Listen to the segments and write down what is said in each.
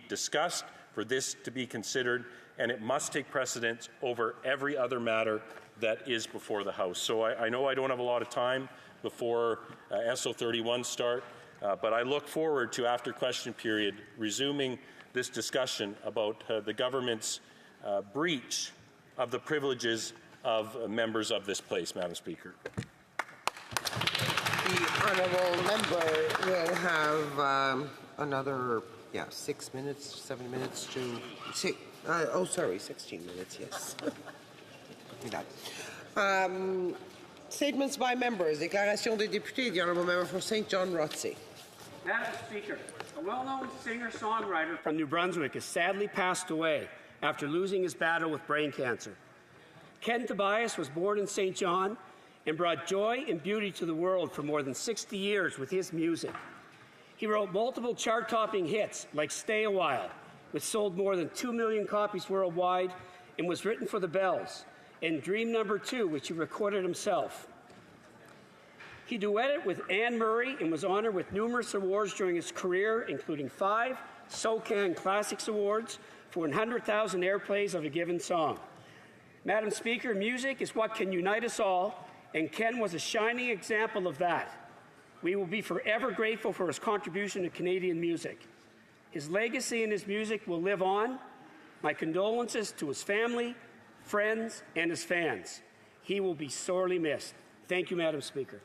discussed, for this to be considered, and it must take precedence over every other matter that is before the House. So I know I don't have a lot of time before SO 31 start, but I look forward to, after question period, resuming this discussion about the government's breach of the privileges of members of this place, Madam Speaker. The honourable member will have another 6 minutes, 7 minutes to... 16 minutes, yes. Statements by members. Déclaration des députés. The honourable member for St. John Rothsey. Madam Speaker, a well-known singer-songwriter from New Brunswick has sadly passed away after losing his battle with brain cancer. Ken Tobias was born in St. John and brought joy and beauty to the world for more than 60 years with his music. He wrote multiple chart-topping hits like Stay a While, which sold more than 2 million copies worldwide and was written for the Bells, and Dream No. 2, which he recorded himself. He duetted with Anne Murray and was honored with numerous awards during his career, including 5 SOCAN Classics Awards for 100,000 airplays of a given song. Madam Speaker, music is what can unite us all, and Ken was a shining example of that. We will be forever grateful for his contribution to Canadian music. His legacy and his music will live on. My condolences to his family, friends, and his fans. He will be sorely missed. Thank you, Madam Speaker.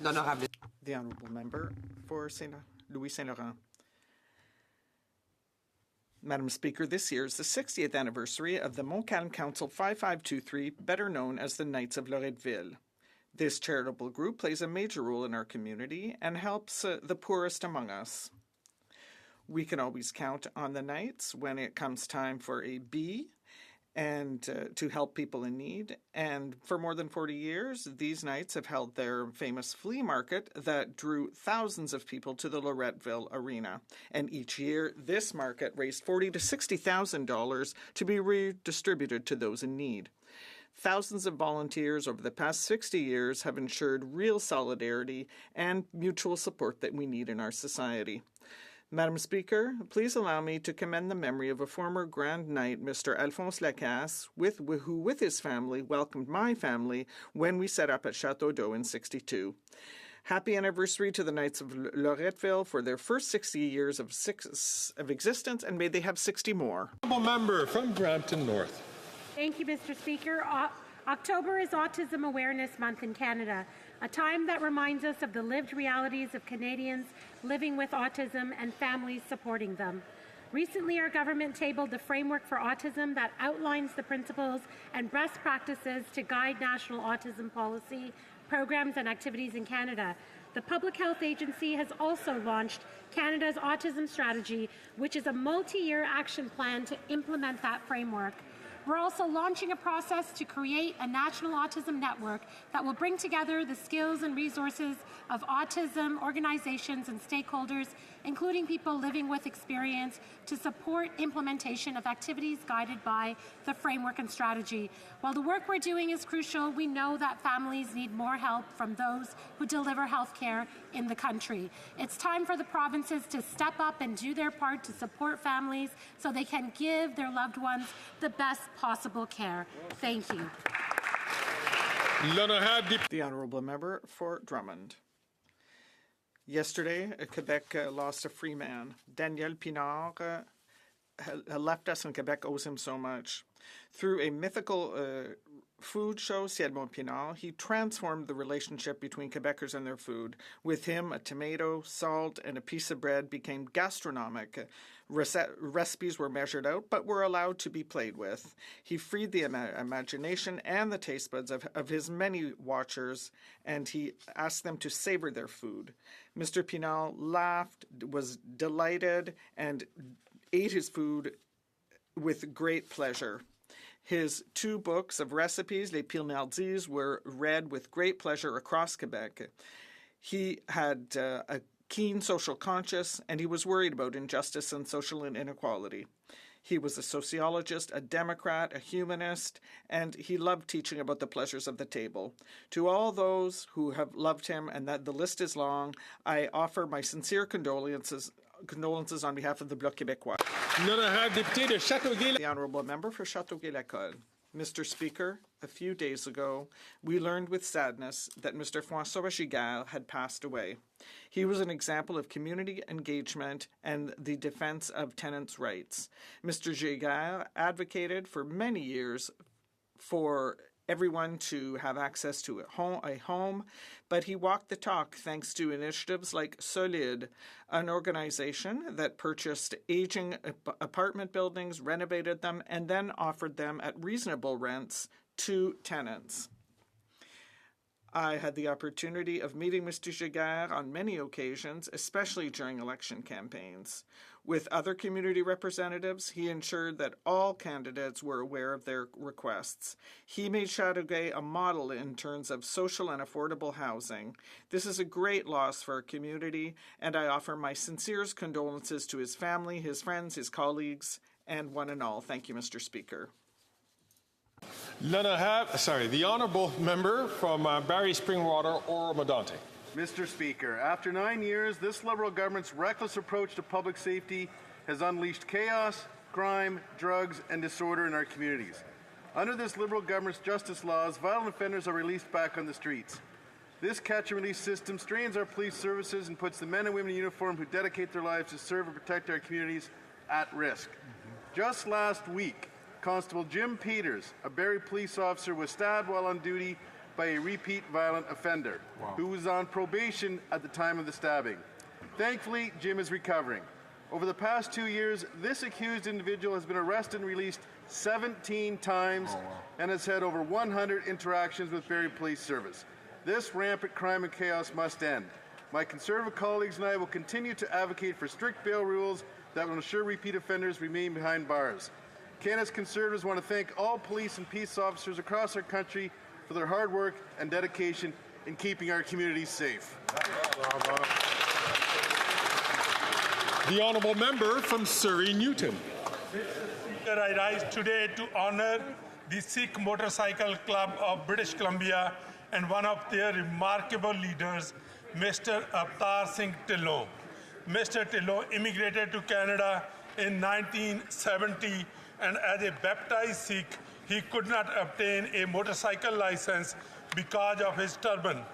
The honourable member for Louis Saint Laurent. Madam Speaker, this year is the 60th anniversary of the Montcalm Council 5523, better known as the Knights of Loretteville. This charitable group plays a major role in our community and helps the poorest among us. We can always count on the Knights when it comes time for a bee and to help people in need. And for more than 40 years, these Knights have held their famous flea market that drew thousands of people to the Loretteville Arena. And each year, this market raised $40,000 to $60,000 to be redistributed to those in need. Thousands of volunteers over the past 60 years have ensured real solidarity and mutual support that we need in our society. Madam Speaker, please allow me to commend the memory of a former Grand Knight, Mr. Alphonse Lacasse, who with his family welcomed my family when we set up at Chateau d'Eau in '62. Happy anniversary to the Knights of Loretteville for their first 60 years of existence, and may they have 60 more. Honourable member from Brampton North. Thank you, Mr. Speaker. October is Autism Awareness Month in Canada, a time that reminds us of the lived realities of Canadians living with autism and families supporting them. Recently, our government tabled the framework for autism that outlines the principles and best practices to guide national autism policy, programs and activities in Canada. The Public Health Agency has also launched Canada's Autism Strategy, which is a multi-year action plan to implement that framework. We're also launching a process to create a national autism network that will bring together the skills and resources of autism organizations and stakeholders, including people living with experience, to support implementation of activities guided by the framework and strategy. While the work we're doing is crucial, we know that families need more help from those who deliver health care in the country. It's time for the provinces to step up and do their part to support families so they can give their loved ones the best possible care. Thank you. The honourable member for Drummond. Yesterday, Quebec lost a free man. Daniel Pinard left us, and Quebec owes him so much. Through a mythical food show, Ciel Pinard, he transformed the relationship between Quebecers and their food. With him, a tomato, salt, and a piece of bread became gastronomic. Recipes were measured out, but were allowed to be played with. He freed the imagination and the taste buds of his many watchers, and he asked them to savor their food. Mr. Pinard laughed, was delighted, and ate his food with great pleasure. His 2 books of recipes, Les Pinardises, were read with great pleasure across Quebec. He had a keen social conscience, and he was worried about injustice and social inequality. He was a sociologist, a Democrat, a humanist, and he loved teaching about the pleasures of the table. To all those who have loved him, and that the list is long, I offer my sincere condolences on behalf of the Bloc Québécois. The Honourable Member for Châteauguay-Lacolle. Mr. Speaker, a few days ago, we learned with sadness that Mr. François Giguère had passed away. He was an example of community engagement and the defense of tenants' rights. Mr. Giguère advocated for many years for everyone to have access to a home, but he walked the talk thanks to initiatives like Solide, an organization that purchased aging apartment buildings, renovated them, and then offered them at reasonable rents to tenants. I had the opportunity of meeting Mr. Giguère on many occasions, especially during election campaigns. With other community representatives, he ensured that all candidates were aware of their requests. He made Châteauguay a model in terms of social and affordable housing. This is a great loss for our community, and I offer my sincerest condolences to his family, his friends, his colleagues, and one and all. Thank you, Mr. Speaker. The Honourable Member from Barrie Springwater, Oro-Medonte. Mr. Speaker, after 9 years, this Liberal government's reckless approach to public safety has unleashed chaos, crime, drugs, and disorder in our communities. Under this Liberal government's justice laws, violent offenders are released back on the streets. This catch-and-release system strains our police services and puts the men and women in uniform who dedicate their lives to serve and protect our communities at risk. Just last week, Constable Jim Peters, a Barrie police officer, was stabbed while on duty by a repeat violent offender who was on probation at the time of the stabbing. Thankfully, Jim is recovering. Over the past 2 years, this accused individual has been arrested and released 17 times and has had over 100 interactions with Barrie Police Service. This rampant crime and chaos must end. My Conservative colleagues and I will continue to advocate for strict bail rules that will ensure repeat offenders remain behind bars. Canada's Conservatives want to thank all police and peace officers across our country for their hard work and dedication in keeping our communities safe. The Honourable Member from Surrey Newton. I rise today to honour the Sikh Motorcycle Club of British Columbia and one of their remarkable leaders, Mr. Avtar Singh Dhillon. Mr. Dhillon immigrated to Canada in 1970, and as a baptized Sikh, he could not obtain a motorcycle license because of his turban.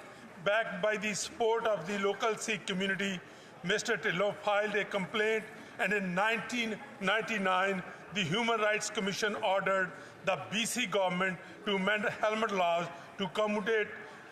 Backed by the support of the local Sikh community, Mr. Dhillon filed a complaint, and in 1999, the Human Rights Commission ordered the BC government to amend helmet laws to accommodate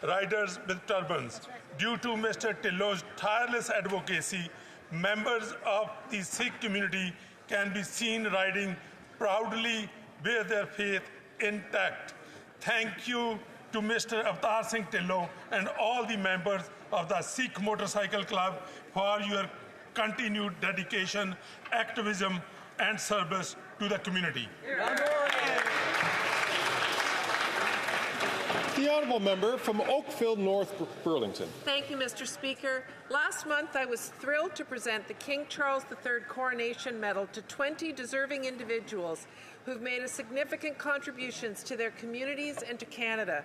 riders with turbans. Due to Mr. Dhillon's tireless advocacy, members of the Sikh community can be seen riding proudly with their faith intact. Thank you to Mr. Avtar Singh Dhillon and all the members of the Sikh Motorcycle Club for your continued dedication, activism, and service to the community. The Honourable Member from Oakville North Burlington. Thank you, Mr. Speaker. Last month, I was thrilled to present the King Charles III Coronation Medal to 20 deserving individuals who've made a significant contributions to their communities and to Canada.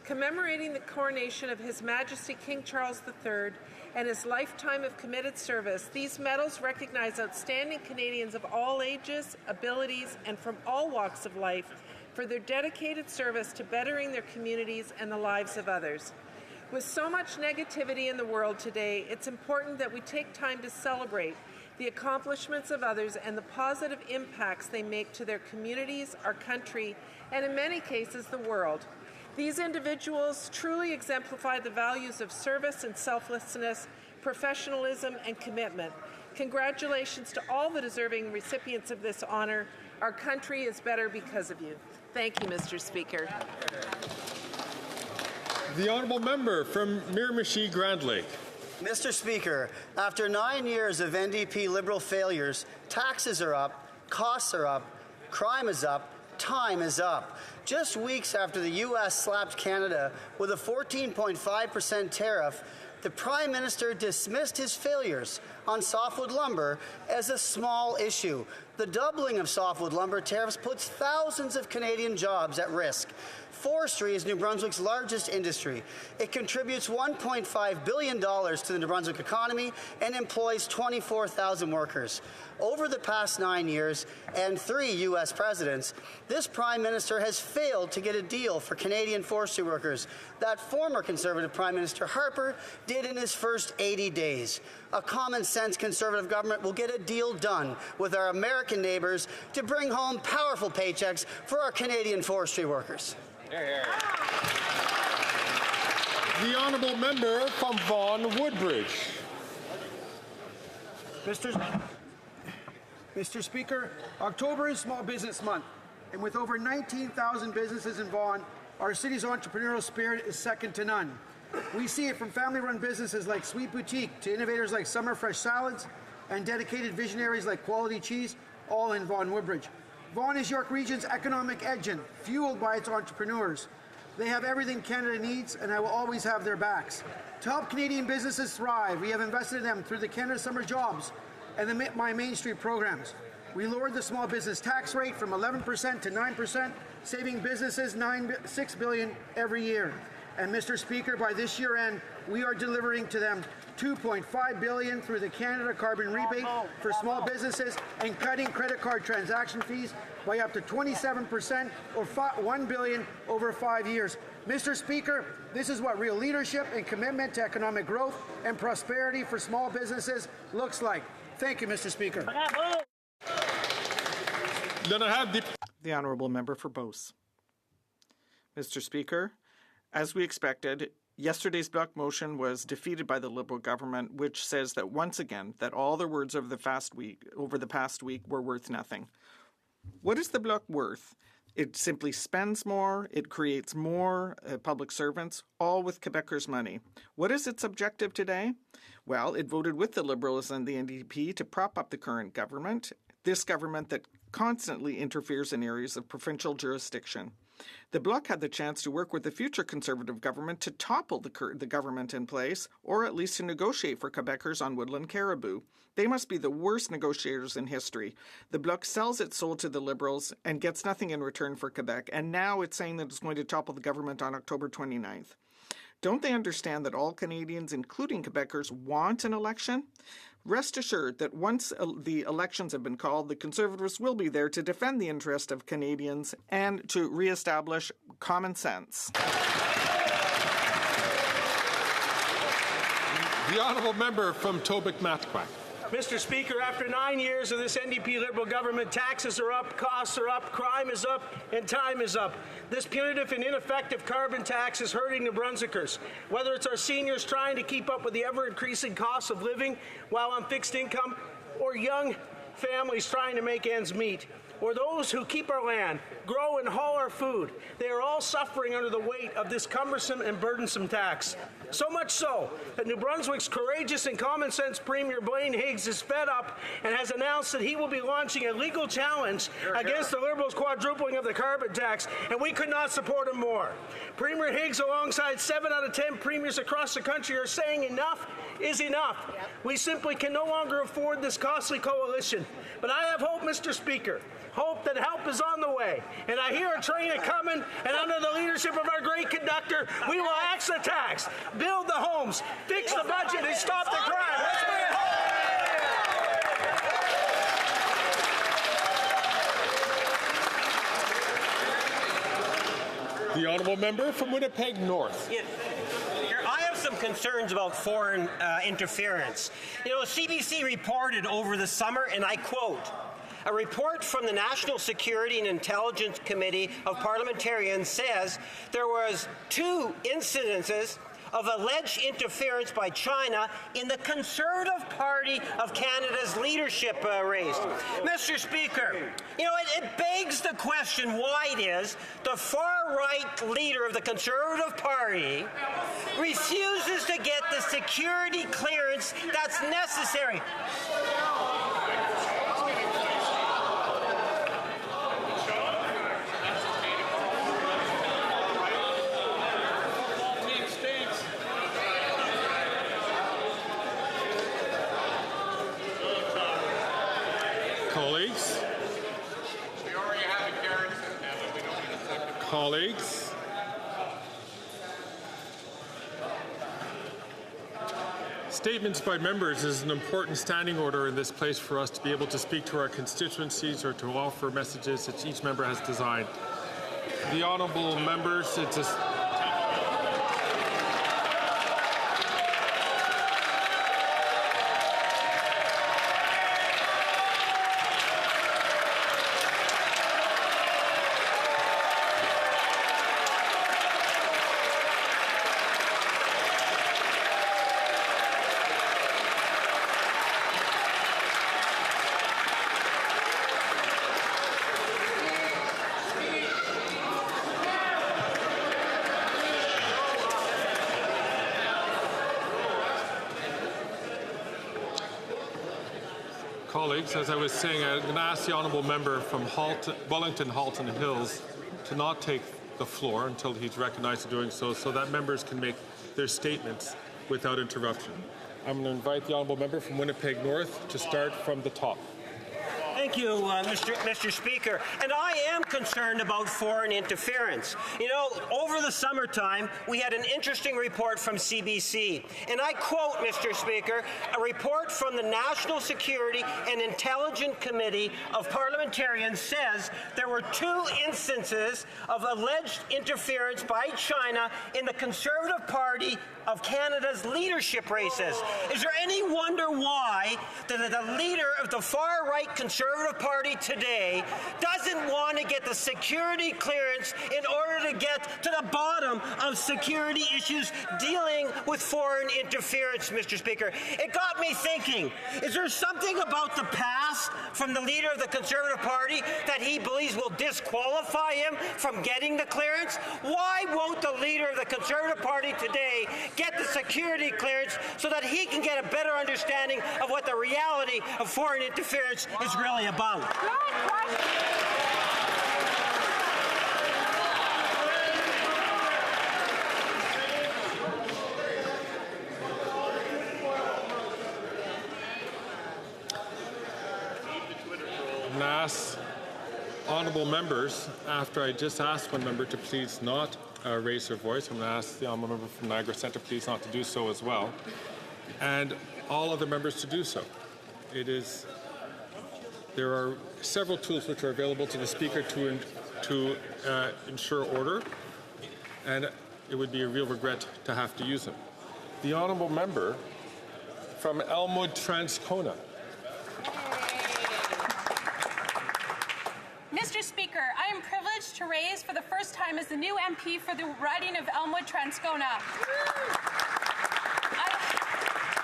Commemorating the coronation of His Majesty King Charles III and his lifetime of committed service, these medals recognize outstanding Canadians of all ages, abilities, and from all walks of life for their dedicated service to bettering their communities and the lives of others. With so much negativity in the world today, it's important that we take time to celebrate the accomplishments of others and the positive impacts they make to their communities, our country, and in many cases, the world. These individuals truly exemplify the values of service and selflessness, professionalism, and commitment. Congratulations to all the deserving recipients of this honor. Our country is better because of you. Thank you, Mr. Speaker. The Honourable Member from Miramichi Grand Lake. Mr. Speaker, after 9 years of NDP Liberal failures, taxes are up, costs are up, crime is up, time is up. Just weeks after the U.S. slapped Canada with a 14.5% tariff, the Prime Minister dismissed his failures on softwood lumber as a small issue, The doubling of softwood lumber tariffs puts thousands of Canadian jobs at risk. Forestry is New Brunswick's largest industry. It contributes $1.5 billion to the New Brunswick economy and employs 24,000 workers. Over the past 9 years and 3 U.S. presidents, this Prime Minister has failed to get a deal for Canadian forestry workers that former Conservative Prime Minister Harper did in his first 80 days. A common-sense Conservative government will get a deal done with our American neighbours to bring home powerful paychecks for our Canadian forestry workers. The honourable member from Vaughan Woodbridge. Mr. Speaker, October is Small Business Month, and with over 19,000 businesses in Vaughan, our city's entrepreneurial spirit is second to none. We see it from family-run businesses like Sweet Boutique to innovators like Summer Fresh Salads and dedicated visionaries like Quality Cheese, all in Vaughan Woodbridge. Vaughan is York Region's economic engine, fueled by its entrepreneurs. They have everything Canada needs, and I will always have their backs. To help Canadian businesses thrive, we have invested in them through the Canada Summer Jobs and the My Main Street programs. We lowered the small business tax rate from 11% to 9%, saving businesses $6 billion every year. And Mr. Speaker, by this year end, we are delivering to them $2.5 billion through the Canada Carbon Rebate for small businesses and cutting credit card transaction fees by up to 27% or $1 billion over 5 years. Mr. Speaker, this is what real leadership and commitment to economic growth and prosperity for small businesses looks like. Thank you, Mr. Speaker. Then I have The honourable member for Beauce. Mr. Speaker, as we expected, yesterday's block motion was defeated by the Liberal government, which says that once again that all their words over the past week were worth nothing. What is the bloc worth? It simply spends more, it creates more public servants, all with Quebecers' money. What is its objective today? Well, it voted with the Liberals and the NDP to prop up the current government, this government that constantly interferes in areas of provincial jurisdiction. The Bloc had the chance to work with the future Conservative government to topple the government in place, or at least to negotiate for Quebecers on woodland caribou. They must be the worst negotiators in history. The Bloc sells its soul to the Liberals and gets nothing in return for Quebec, and now it's saying that it's going to topple the government on October 29th. Don't they understand that all Canadians, including Quebecers, want an election? Rest assured that once the elections have been called, the Conservatives will be there to defend the interest of Canadians and to reestablish common sense. the honourable member from Tobique-Matquack. Mr. Speaker, after 9 years of this NDP Liberal government, taxes are up, costs are up, crime is up, and time is up. This punitive and ineffective carbon tax is hurting New Brunswickers, whether it's our seniors trying to keep up with the ever-increasing costs of living while on fixed income, or young families trying to make ends meet, or those who keep our land, grow and haul our food. They are all suffering under the weight of this cumbersome and burdensome tax. So much so that New Brunswick's courageous and common-sense Premier Blaine Higgs is fed up and has announced that he will be launching a legal challenge against the Liberals' quadrupling of the carbon tax, and we could not support him more. Premier Higgs, alongside 7 out of 10 premiers across the country, are saying enough is enough. We simply can no longer afford this costly coalition. But I have hope, Mr. Speaker. Hope that help is on the way. And I hear a train a-coming, and under the leadership of our great conductor, we will axe the tax, build the homes, fix the budget, and stop the crime. Let's bring it home. The honourable member from Winnipeg North. Yeah. I have some concerns about foreign interference. You know, CBC reported over the summer, and I quote, "A report from the National Security and Intelligence Committee of Parliamentarians says there was 2 incidences of alleged interference by China in the Conservative Party of Canada's leadership race." Mr. Speaker, you know, it begs the question why it is the far-right leader of the Conservative Party refuses to get the security clearance that's necessary. Colleagues. Colleagues, statements by members is an important standing order in this place for us to be able to speak to our constituencies or to offer messages that each member has designed. The honourable members, it's a colleagues, as I was saying, I'm going to ask the honourable member from Wellington, Halton Hills to not take the floor until he's recognised for doing so, so that members can make their statements without interruption. I'm going to invite the honourable member from Winnipeg North to start from the top. Thank you, Mr. Speaker. And I am concerned about foreign interference. You know, over the summertime, we had an interesting report from CBC. And I quote, Mr. Speaker, a report from the National Security and Intelligence Committee of Parliamentarians says there were 2 instances of alleged interference by China in the Conservative Party of Canada's leadership races. Is there any wonder why the leader of the far-right Conservative Party today doesn't want to get the security clearance in order to get to the bottom of security issues dealing with foreign interference, Mr. Speaker? It got me thinking, is there something about the past from the leader of the Conservative Party that he believes will disqualify him from getting the clearance? Why won't the leader of the Conservative Party today get the security clearance so that he can get a better understanding of what the reality of foreign interference is really about? And ask honourable members, after I just asked one member to please not raise their voice, I'm going to ask the honourable member from Niagara Centre please not to do so as well, and all other members to do so. There are several tools which are available to the Speaker to ensure order, and it would be a real regret to have to use them. The honourable member from Elmwood Transcona. Mr. Speaker, I am privileged to raise for the first time as the new MP for the riding of Elmwood Transcona.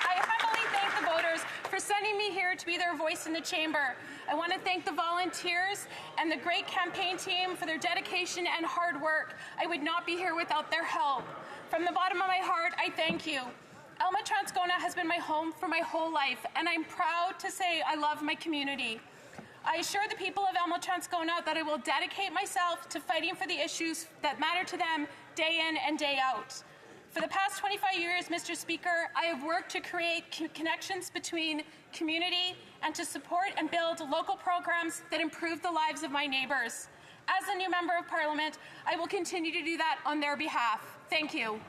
I humbly thank the voters for sending me here to be their voice in the chamber. I want to thank the volunteers and the great campaign team for their dedication and hard work. I would not be here without their help. From the bottom of my heart, I thank you. Elmwood Transcona has been my home for my whole life, and I'm proud to say I love my community. I assure the people of Elmwood Transcona that I will dedicate myself to fighting for the issues that matter to them day in and day out. For the past 25 years, Mr. Speaker, I have worked to create connections between community and to support and build local programs that improve the lives of my neighbours. As a new Member of Parliament, I will continue to do that on their behalf. Thank you.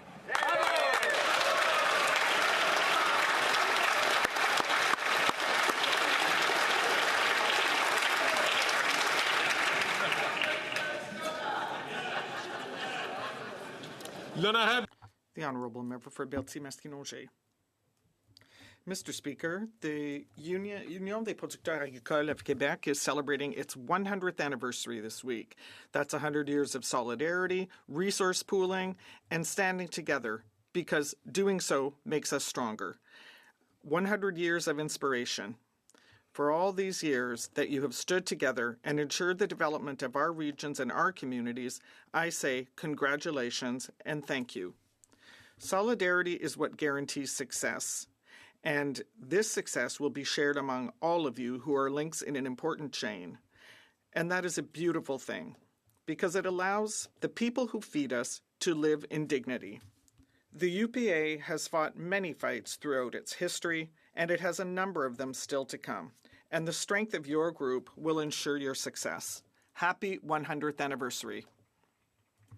The Honourable Member for Berthier-Masquinongé. Mr. Speaker, the Union des producteurs agricoles of Quebec is celebrating its 100th anniversary this week. That's 100 years of solidarity, resource pooling, and standing together, because doing so makes us stronger. 100 years of inspiration. For all these years that you have stood together and ensured the development of our regions and our communities, I say congratulations and thank you. Solidarity is what guarantees success, and this success will be shared among all of you who are links in an important chain. And that is a beautiful thing, because it allows the people who feed us to live in dignity. The UPA has fought many fights throughout its history, and it has a number of them still to come. And the strength of your group will ensure your success. Happy 100th anniversary.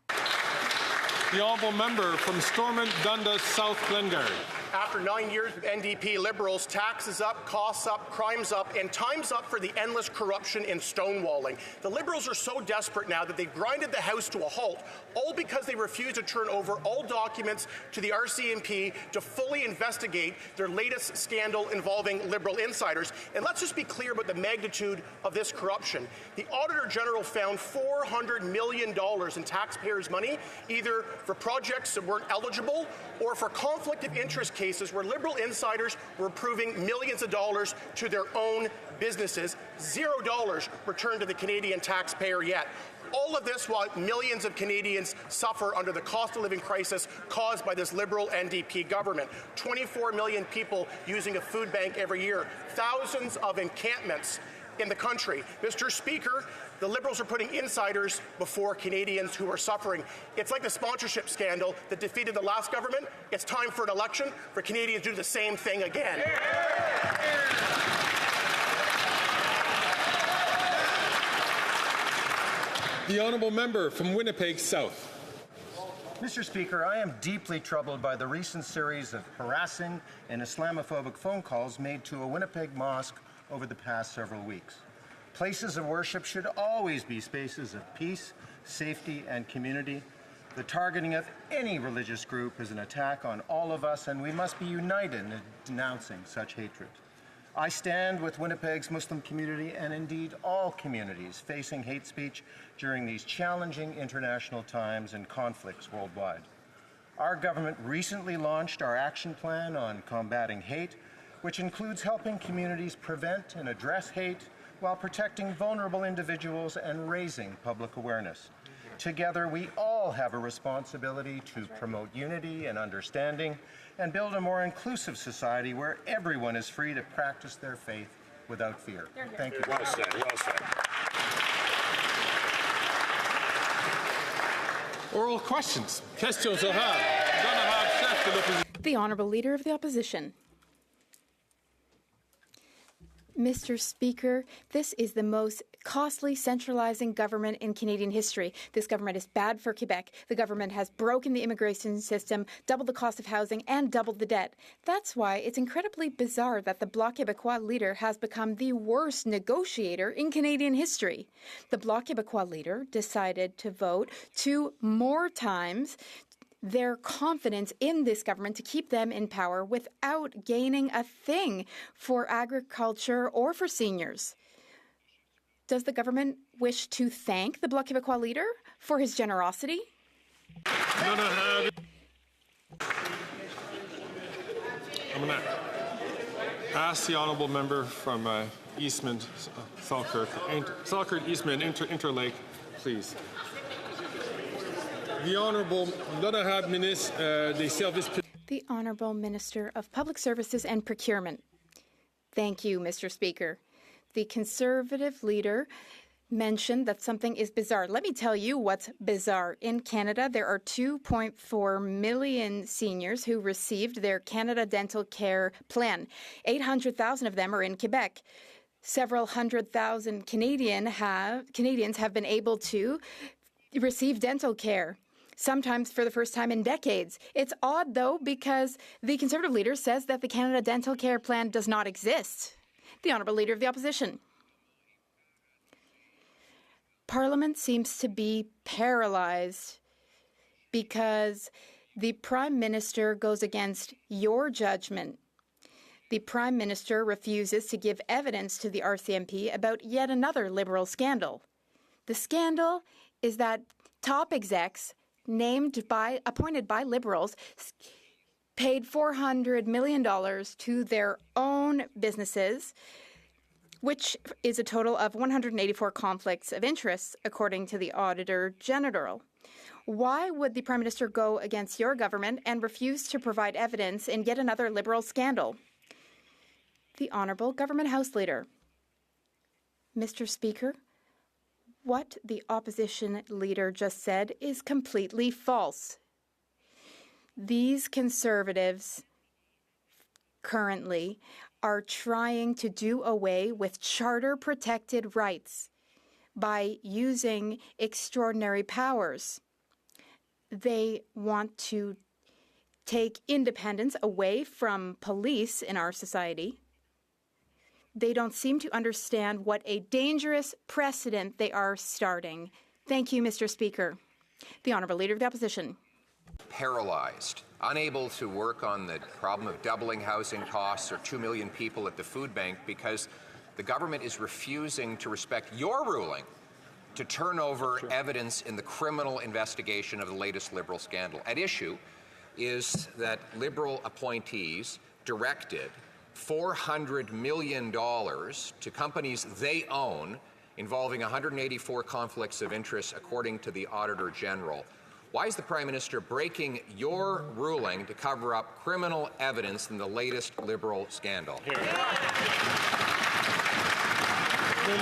The honourable member from Stormont, Dundas, South Glengarry. After 9 years of NDP Liberals, taxes up, costs up, crimes up, and time's up for the endless corruption in stonewalling. The Liberals are so desperate now that they've grinded the House to a halt, all because they refuse to turn over all documents to the RCMP to fully investigate their latest scandal involving Liberal insiders. And let's just be clear about the magnitude of this corruption. The Auditor General found $400 million in taxpayers' money, either for projects that weren't eligible or for conflict of interest cases where Liberal insiders were approving millions of dollars to their own businesses. $0 returned to the Canadian taxpayer yet. All of this while millions of Canadians suffer under the cost of living crisis caused by this Liberal NDP government. 24 million people using a food bank every year. Thousands of encampments in the country. Mr. Speaker, the Liberals are putting insiders before Canadians who are suffering. It's like the sponsorship scandal that defeated the last government. It's time for an election for Canadians to do the same thing again. The honourable member from Winnipeg South. Mr. Speaker, I am deeply troubled by the recent series of harassing and Islamophobic phone calls made to a Winnipeg mosque over the past several weeks. Places of worship should always be spaces of peace, safety, and community. The targeting of any religious group is an attack on all of us, and we must be united in denouncing such hatred. I stand with Winnipeg's Muslim community and indeed all communities facing hate speech during these challenging international times and conflicts worldwide. Our government recently launched our action plan on combating hate, which includes helping communities prevent and address hate while protecting vulnerable individuals and raising public awareness. Together, we all have a responsibility to promote unity and understanding and build a more inclusive society where everyone is free to practice their faith without fear. Thank you. Well said, well said. Oral questions. Questions orales. Chef de l'opposition. The Honourable Leader of the Opposition. Mr. Speaker, this is the most costly centralizing government in Canadian history. This government is bad for Quebec. The government has broken the immigration system, doubled the cost of housing, and doubled the debt. That's why it's incredibly bizarre that the Bloc Québécois leader has become the worst negotiator in Canadian history. The Bloc Québécois leader decided to vote 2 more times their confidence in this government to keep them in power without gaining a thing for agriculture or for seniors. Does the government wish to thank the Bloc Québécois leader for his generosity? I'm going to ask the honourable member from Eastman, Falkirk, Eastman, Interlake, please. The Honourable Minister des Services Publics. The Honourable Minister of Public Services and Procurement. Thank you, Mr. Speaker. The Conservative leader mentioned that something is bizarre. Let me tell you what's bizarre. In Canada, there are 2.4 million seniors who received their Canada Dental Care Plan. 800,000 of them are in Quebec. Several hundred thousand Canadians have been able to receive dental care, sometimes for the first time in decades. It's odd, though, because the Conservative leader says that the Canada Dental Care Plan does not exist. The Honourable Leader of the Opposition. Parliament seems to be paralyzed because the Prime Minister goes against your judgment. The Prime Minister refuses to give evidence to the RCMP about yet another Liberal scandal. The scandal is that top execs appointed by Liberals paid $400 million to their own businesses, which is a total of 184 conflicts of interest, according to the Auditor General. Why would the Prime Minister go against your government and refuse to provide evidence in yet another Liberal scandal? The Honourable Government House Leader. Mr. Speaker, what the opposition leader just said is completely false. These Conservatives currently are trying to do away with charter-protected rights by using extraordinary powers. they want to take independence away from police in our society. They don't seem to understand what a dangerous precedent they are starting. Thank you, Mr. Speaker. The Honourable Leader of the Opposition. Paralyzed, unable to work on the problem of doubling housing costs or 2 million people at the food bank because the government is refusing to respect your ruling to turn over evidence in the criminal investigation of the latest Liberal scandal. At issue is that Liberal appointees directed $400 million to companies they own involving 184 conflicts of interest according to the Auditor General. Why is the Prime Minister breaking your ruling to cover up criminal evidence in the latest Liberal scandal? The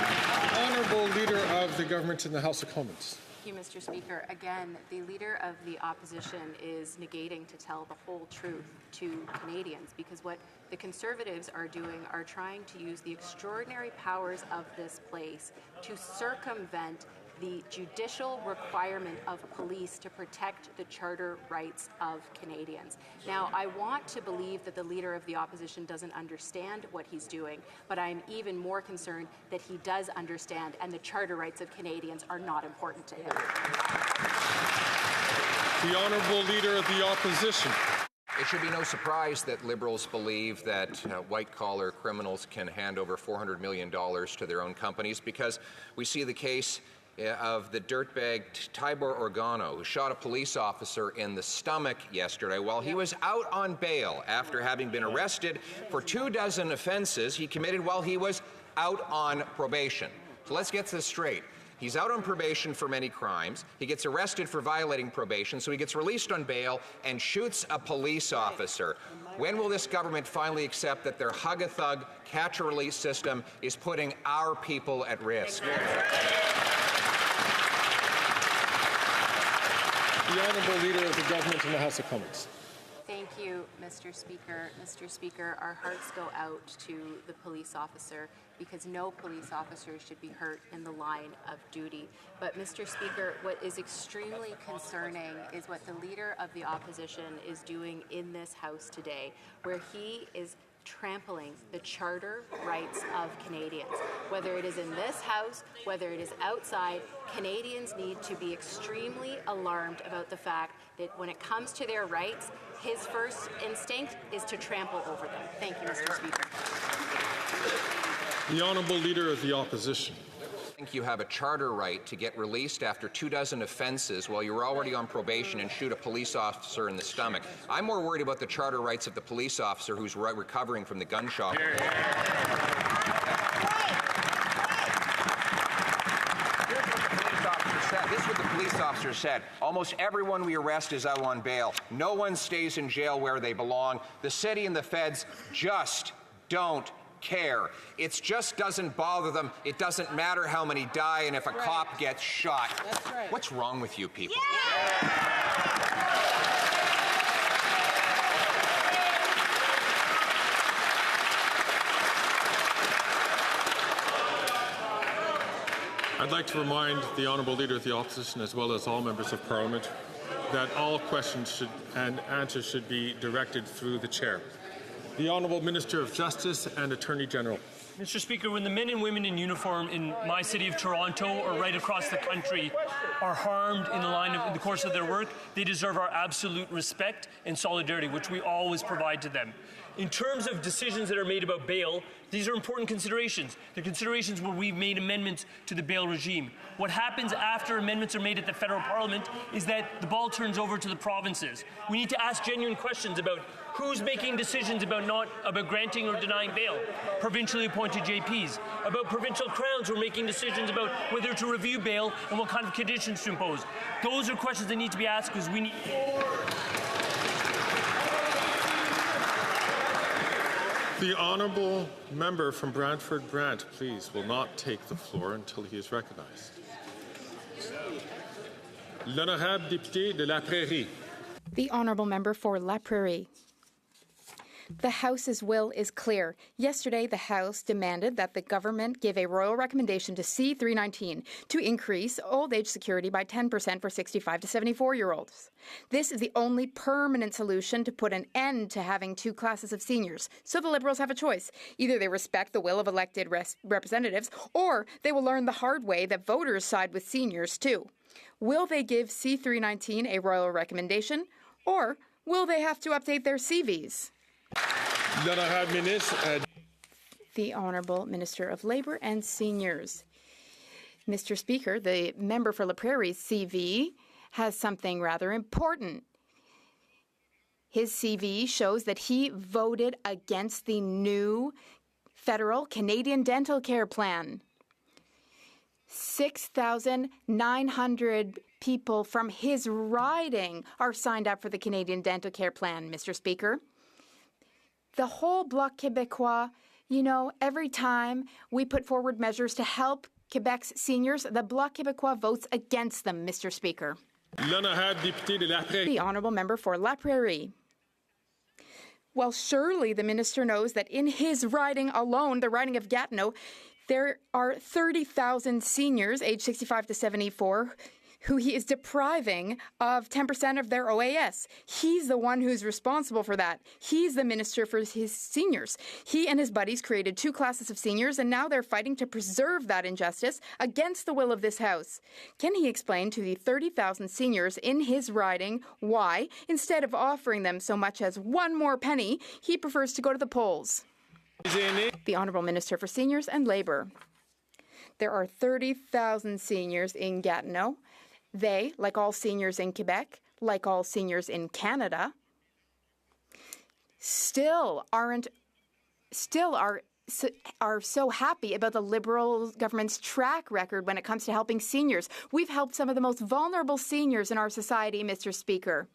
Honourable Leader of the Government in the House of Commons. Thank you, Mr. Speaker. Again, the Leader of the Opposition is negating to tell the whole truth to Canadians, because what the Conservatives are doing are trying to use the extraordinary powers of this place to circumvent the judicial requirement of police to protect the charter rights of Canadians. Now, I want to believe that the Leader of the Opposition doesn't understand what he's doing, but I'm even more concerned that he does understand, and the charter rights of Canadians are not important to him. The Honourable Leader of the Opposition. It should be no surprise that Liberals believe that white-collar criminals can hand over $400 million to their own companies, because we see the case of the dirtbag Tibor Organo, who shot a police officer in the stomach yesterday while he was out on bail after having been arrested for 24 offenses he committed while he was out on probation. So let's get this straight. He's out on probation for many crimes. He gets arrested for violating probation, so he gets released on bail and shoots a police officer. When will this government finally accept that their hug-a-thug, catch-and-release system is putting our people at risk? The Honourable Leader of the Government in the House of Commons. Thank you, Mr. Speaker. Mr. Speaker, our hearts go out to the police officer, because no police officer should be hurt in the line of duty. But, Mr. Speaker, what is extremely concerning is what the Leader of the Opposition is doing in this House today, where he is trampling the charter rights of Canadians. Whether it is in this House, whether it is outside, Canadians need to be extremely alarmed about the fact that when it comes to their rights, his first instinct is to trample over them. Thank you, Mr. Speaker. The Honourable Leader of the Opposition. I think you have a charter right to get released after 24 offences while you're already on probation and shoot a police officer in the stomach. I'm more worried about the charter rights of the police officer who's recovering from the gunshot. This is what the police officer said. Almost everyone we arrest is out on bail. No one stays in jail where they belong. The city and the feds just don't care. It just doesn't bother them. It doesn't matter how many die and if a cop gets shot. That's right. What's wrong with you people? I'd like to remind the Honourable Leader of the Opposition, as well as all members of Parliament, that all questions and answers should be directed through the Chair. The Honourable Minister of Justice and Attorney General. Mr. Speaker, when the men and women in uniform in my city of Toronto or right across the country are harmed in the course of their work, they deserve our absolute respect and solidarity, which we always provide to them. In terms of decisions that are made about bail, these are important considerations. They're considerations where we've made amendments to the bail regime. What happens after amendments are made at the federal parliament is that the ball turns over to the provinces. We need to ask genuine questions about who's making decisions about granting or denying bail. Provincially appointed JPs. About provincial crowns who are making decisions about whether to review bail and what kind of conditions to impose. Those are questions that need to be asked, because we need... The Honourable Member from Brantford Brant, please, will not take the floor until he is recognised. L'Honorable Député de La Prairie. The Honourable Member for La Prairie. The House's will is clear. Yesterday, the House demanded that the government give a royal recommendation to C319 to increase old age security by 10% for 65 to 74-year-olds. This is the only permanent solution to put an end to having two classes of seniors. So the Liberals have a choice. Either they respect the will of elected representatives, or they will learn the hard way that voters side with seniors too. Will they give C319 a royal recommendation, or will they have to update their CVs? The Honourable Minister of Labour and Seniors. Mr. Speaker, the member for La Prairie's CV has something rather important. His CV shows that he voted against the new federal Canadian dental care plan. 6,900 people from his riding are signed up for the Canadian dental care plan, Mr. Speaker. The whole Bloc Québécois, every time we put forward measures to help Quebec's seniors, the Bloc Québécois votes against them, Mr. Speaker. The Honourable Member for La Prairie. Well, surely the minister knows that in his riding alone, the riding of Gatineau, there are 30,000 seniors aged 65 to 74 who he is depriving of 10% of their OAS. He's the one who's responsible for that. He's the minister for his seniors. He and his buddies created two classes of seniors, and now they're fighting to preserve that injustice against the will of this House. Can he explain to the 30,000 seniors in his riding why, instead of offering them so much as one more penny, he prefers to go to the polls? The Honourable Minister for Seniors and Labour. There are 30,000 seniors in Gatineau. They, like all seniors in Quebec, like all seniors in Canada, still are so happy about the Liberal government's track record when it comes to helping seniors. We've helped some of the most vulnerable seniors in our society, Mr. Speaker.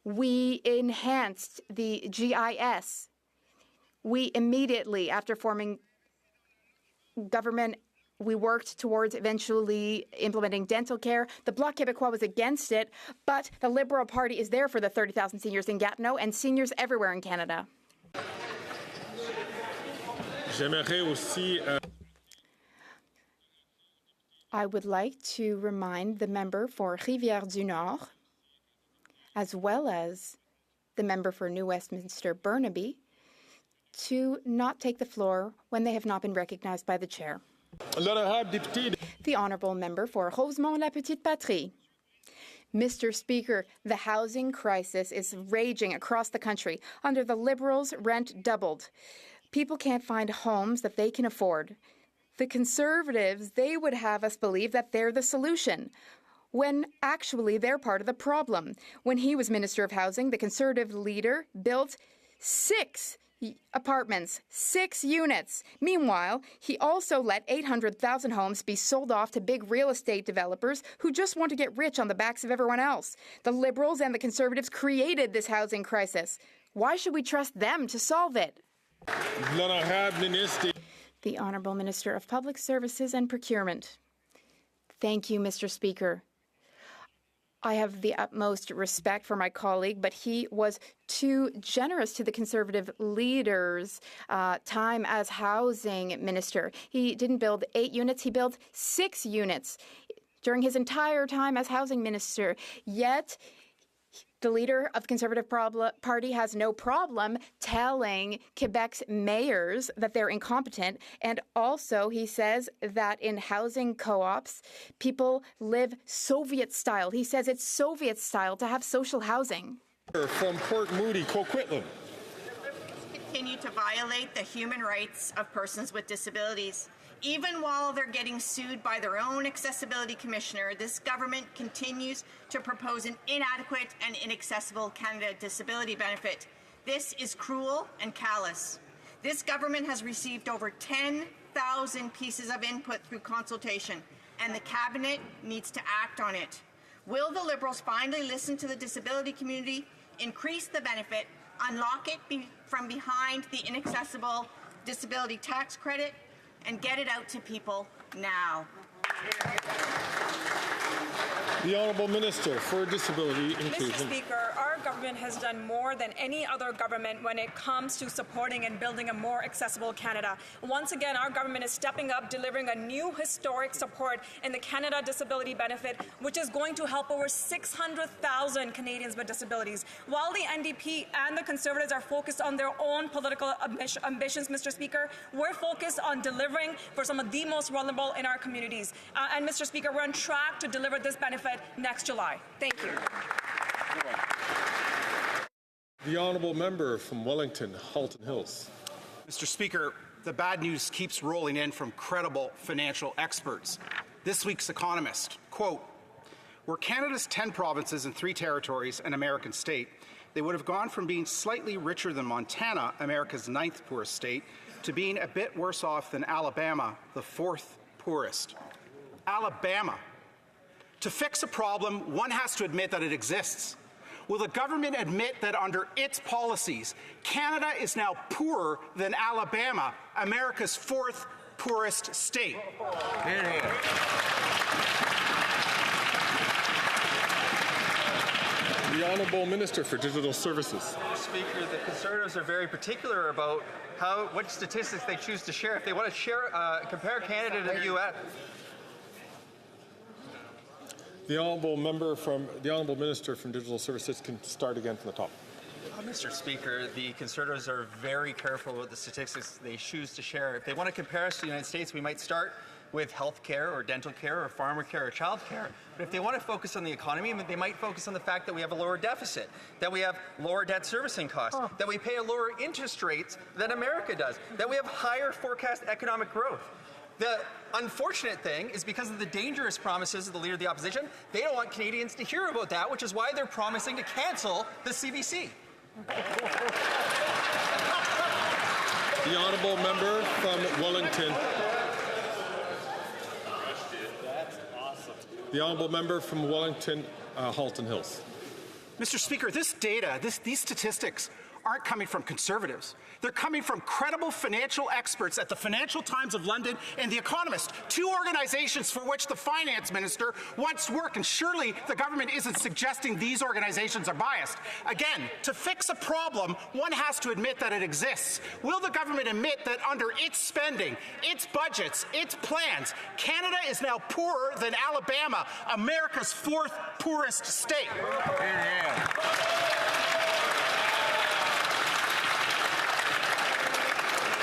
We enhanced the GIS. We immediately, after forming government, we worked towards eventually implementing dental care. The Bloc Québécois was against it, but the Liberal Party is there for the 30,000 seniors in Gatineau and seniors everywhere in Canada. I would like to remind the member for Rivière-du-Nord, as well as the member for New Westminster Burnaby, to not take the floor when they have not been recognized by the chair. The Honourable Member for Rosemont-la-Petite-Patrie. Mr. Speaker, the housing crisis is raging across the country. Under the Liberals, rent doubled. People can't find homes that they can afford. The Conservatives, they would have us believe that they're the solution, when actually they're part of the problem. When he was Minister of Housing, the Conservative leader built 6 apartments, 6 units. Meanwhile, he also let 800,000 homes be sold off to big real estate developers who just want to get rich on the backs of everyone else. The Liberals and the Conservatives created this housing crisis. Why should we trust them to solve it? The Honourable Minister of Public Services and Procurement. Thank you, Mr. Speaker. I have the utmost respect for my colleague, but he was too generous to the Conservative leader's time as housing minister. He didn't build 8 units, he built 6 units during his entire time as housing minister. Yet, the leader of the Conservative Party has no problem telling Quebec's mayors that they're incompetent. And also, he says that in housing co-ops, people live Soviet style. He says it's Soviet style to have social housing. From Port Moody, Coquitlam. Continue to violate the human rights of persons with disabilities. Even while they're getting sued by their own accessibility commissioner, this government continues to propose an inadequate and inaccessible Canada Disability Benefit. This is cruel and callous. This government has received over 10,000 pieces of input through consultation, and the Cabinet needs to act on it. Will the Liberals finally listen to the disability community, increase the benefit, unlock it from behind the inaccessible disability tax credit, and get it out to people now? The Honourable Minister for Disability Inclusion. Mr. Speaker, our government has done more than any other government when it comes to supporting and building a more accessible Canada. Once again, our government is stepping up, delivering a new historic support in the Canada Disability Benefit, which is going to help over 600,000 Canadians with disabilities. While the NDP and the Conservatives are focused on their own political ambitions, Mr. Speaker, we're focused on delivering for some of the most vulnerable in our communities. And Mr. Speaker, we're on track to deliver this benefit next July. Thank you. The honourable member from Wellington, Halton Hills. Mr. Speaker, the bad news keeps rolling in from credible financial experts. This week's Economist, quote, were Canada's 10 provinces and 3 territories an American state, they would have gone from being slightly richer than Montana, America's 9th poorest state, to being a bit worse off than Alabama, the 4th poorest. Alabama. To fix a problem, one has to admit that it exists. Will the government admit that under its policies, Canada is now poorer than Alabama, America's 4th poorest state? The Honourable Minister for Digital Services. Mr. Speaker, the Conservatives are very particular about what statistics they choose to share. If they want to share, compare Canada to the U.S. The Honourable Minister from Digital Services can start again from the top. Mr. Speaker, the Conservatives are very careful with the statistics they choose to share. If they want to compare us to the United States, we might start with health care or dental care or farmer care or child care. But if they want to focus on the economy, they might focus on the fact that we have a lower deficit, that we have lower debt servicing costs, that we pay a lower interest rates than America does, that we have higher forecast economic growth. The unfortunate thing is because of the dangerous promises of the Leader of the Opposition, they don't want Canadians to hear about that, which is why they're promising to cancel the CBC. The Honourable Member from Wellington. The Honourable Member from Wellington, Halton Hills. Mr. Speaker, this data, these statistics aren't coming from Conservatives. They're coming from credible financial experts at the Financial Times of London and The Economist, 2 organizations for which the finance minister once worked, and surely the government isn't suggesting these organizations are biased. Again, to fix a problem, one has to admit that it exists. Will the government admit that under its spending, its budgets, its plans, Canada is now poorer than Alabama, America's 4th poorest state?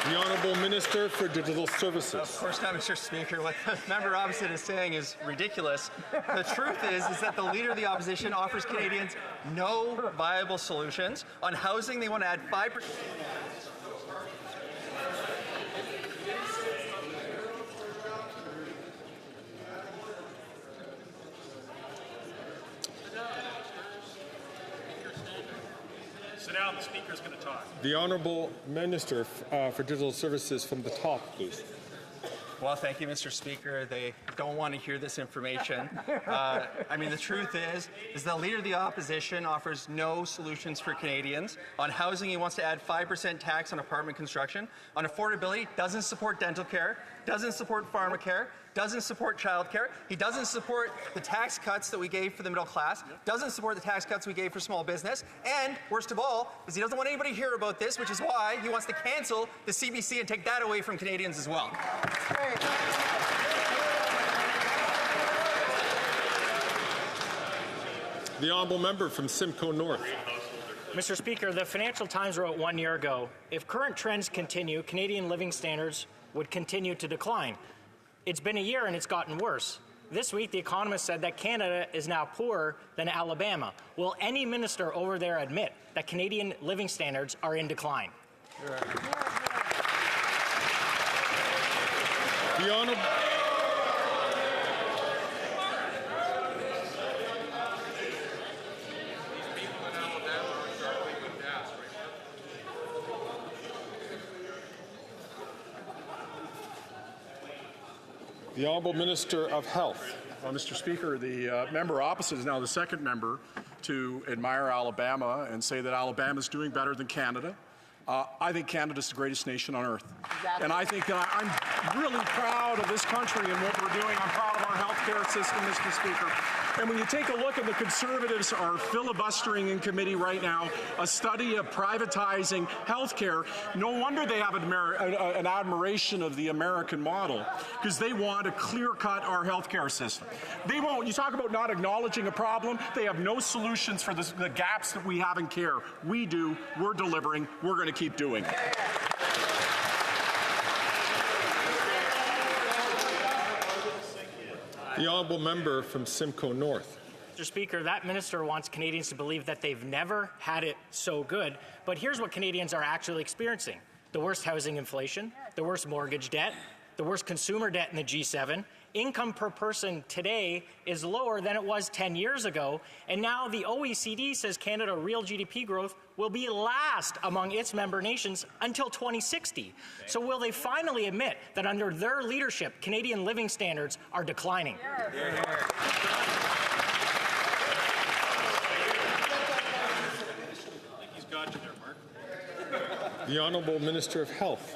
The Honourable Minister for Digital Services. Of course not, Mr. Speaker. What the member opposite is saying is ridiculous. The truth is that the Leader of the Opposition offers Canadians no viable solutions. On housing, they want to add 5%. So now the Speaker's going to talk. The Honourable Minister for Digital Services from the top, please. Well, thank you, Mr. Speaker. They don't want to hear this information. The truth is the Leader of the Opposition offers no solutions for Canadians. On housing, he wants to add 5% tax on apartment construction. On affordability, doesn't support dental care, doesn't support pharmacare, doesn't support child care. He doesn't support the tax cuts that we gave for the middle class, doesn't support the tax cuts we gave for small business, and worst of all, is he doesn't want anybody to hear about this, which is why he wants to cancel the CBC and take that away from Canadians as well. The Honourable Member from Simcoe North. Mr. Speaker, the Financial Times wrote 1 year ago, if current trends continue, Canadian living standards would continue to decline. It's been a year and it's gotten worse. This week, The Economist said that Canada is now poorer than Alabama. Will any minister over there admit that Canadian living standards are in decline? The Honourable... The Honourable Minister of Health. Well, Mr. Speaker, the member opposite is now the second member to admire Alabama and say that Alabama is doing better than Canada. I think Canada's the greatest nation on earth. Exactly. And I think I'm really proud of this country and what we're doing. I'm proud of our health care system, Mr. Speaker. And when you take a look at the Conservatives are filibustering in committee right now a study of privatizing health care, no wonder they have an admiration of the American model, because they want to clear-cut our health care system. They won't. You talk about not acknowledging a problem. They have no solutions for the gaps that we have in care. We do. We're delivering. We're going to keep doing it. The honourable member from Simcoe North. Mr. Speaker, that minister wants Canadians to believe that they've never had it so good, but here's what Canadians are actually experiencing. The worst housing inflation, the worst mortgage debt, the worst consumer debt in the G7. Income per person today is lower than it was 10 years ago, and now the OECD says Canada real GDP growth will be last among its member nations until 2060. So will they finally admit that under their leadership, Canadian living standards are declining? He's got you there, Mark. The Honourable Minister of Health.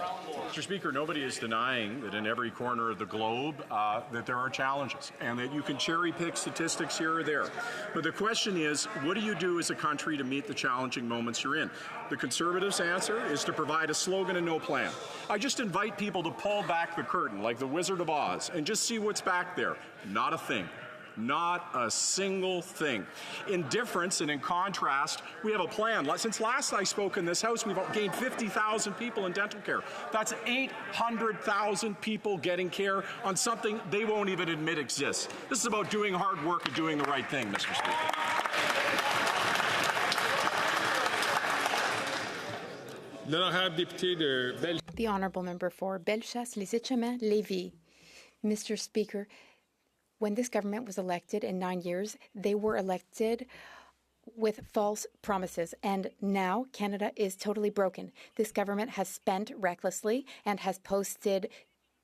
Mr. Speaker, nobody is denying that in every corner of the globe that there are challenges and that you can cherry pick statistics here or there. But the question is, what do you do as a country to meet the challenging moments you're in? The Conservatives' answer is to provide a slogan and no plan. I just invite people to pull back the curtain like the Wizard of Oz and just see what's back there. Not a thing. Not a single thing. In difference and in contrast, we have a plan. Since last I spoke in this House, we've gained 50,000 people in dental care. That's 800,000 people getting care on something they won't even admit exists. This is about doing hard work and doing the right thing, Mr. Speaker. The honourable member for Bellechasse-les-Etchemins-Lévis. Mr. Speaker, when this government was elected in 9 years, they were elected with false promises, and now Canada is totally broken. This government has spent recklessly and has posted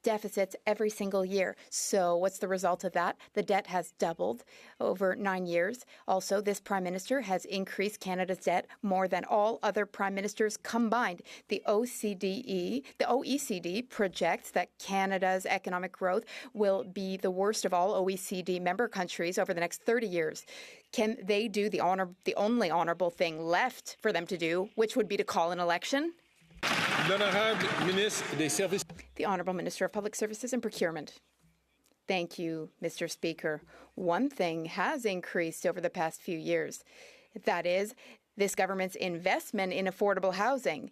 deficits every single year. So what's the result of that? The debt has doubled over 9 years. Also, this Prime Minister has increased Canada's debt more than all other Prime Ministers combined. The OECD projects that Canada's economic growth will be the worst of all OECD member countries over the next 30 years. Can they do the only honourable thing left for them to do, which would be to call an election? The Honourable Minister of Public Services and Procurement. Thank you, Mr. Speaker. One thing has increased over the past few years. That is this government's investment in affordable housing.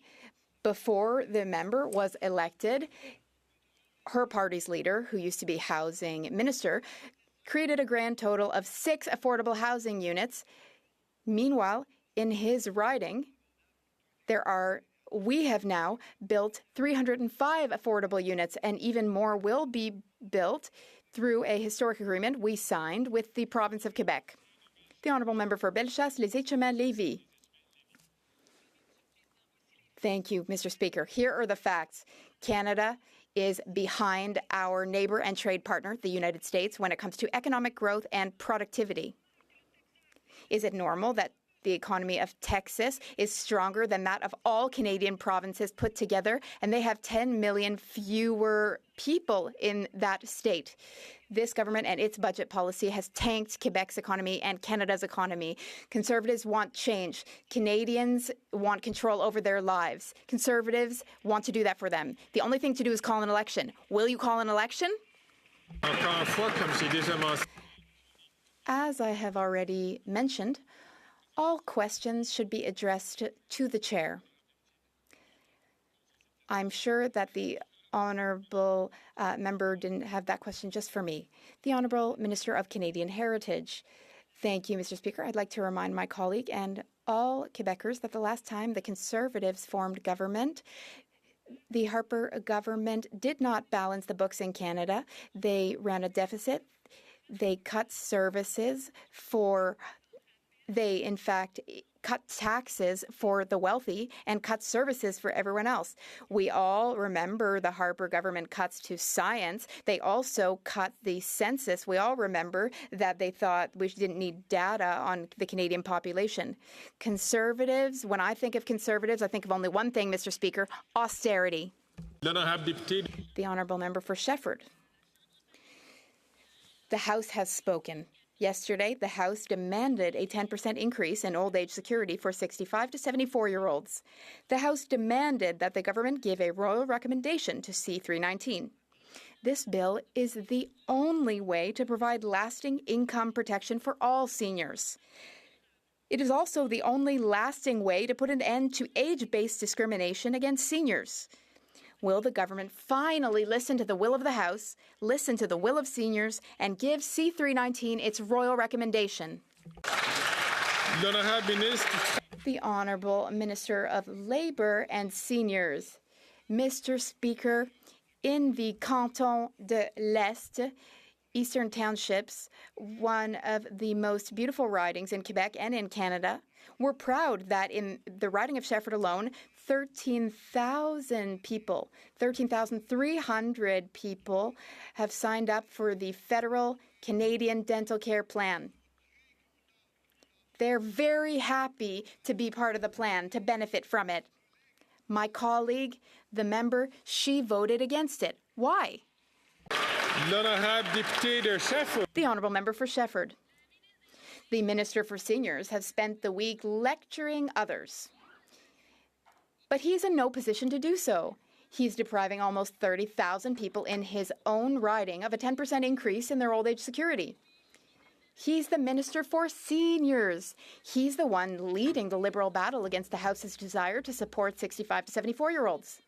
Before the member was elected, her party's leader, who used to be housing minister, created a grand total of 6 affordable housing units. Meanwhile, in his riding, we have now built 305 affordable units, and even more will be built through a historic agreement we signed with the province of Quebec. The honourable member for Bellechasse-les-Etchemins-Lévis. Thank you, Mr. Speaker. Here are the facts. Canada is behind our neighbour and trade partner, the United States, when it comes to economic growth and productivity. Is it normal that the economy of Texas is stronger than that of all Canadian provinces put together, and they have 10 million fewer people in that state? This government and its budget policy has tanked Quebec's economy and Canada's economy. Conservatives want change. Canadians want control over their lives. Conservatives want to do that for them. The only thing to do is call an election. Will you call an election? As I have already mentioned, all questions should be addressed to the chair. I'm sure that the honourable member didn't have that question just for me. The Honourable Minister of Canadian Heritage. Thank you, Mr. Speaker. I'd like to remind my colleague and all Quebecers that the last time the Conservatives formed government, the Harper government did not balance the books in Canada. They ran a deficit. They cut services for They, in fact, cut taxes for the wealthy and cut services for everyone else. We all remember the Harper government cuts to science. They also cut the census. We all remember that they thought we didn't need data on the Canadian population. Conservatives, when I think of Conservatives, I think of only one thing, Mr. Speaker: austerity. The honourable member for Shefford. The House has spoken. Yesterday, the House demanded a 10% increase in old age security for 65 to 74-year-olds. The House demanded that the government give a royal recommendation to C-319. This bill is the only way to provide lasting income protection for all seniors. It is also the only lasting way to put an end to age-based discrimination against seniors. Will the government finally listen to the will of the House, listen to the will of seniors, and give C-319 its royal recommendation? The Honourable Minister of Labour and Seniors. Mr. Speaker, in the Canton de l'Est, Eastern Townships, one of the most beautiful ridings in Quebec and in Canada, we're proud that in the riding of Shefford alone, 13,000 people, 13,300 people have signed up for the federal Canadian Dental Care Plan. They're very happy to be part of the plan, to benefit from it. My colleague, the member, she voted against it. Why? The Honourable Member for Shefford. The Minister for Seniors has spent the week lecturing others. But he's in no position to do so. He's depriving almost 30,000 people in his own riding of a 10% increase in their old age security. He's the Minister for Seniors. He's the one leading the Liberal battle against the House's desire to support 65 to 74-year-olds.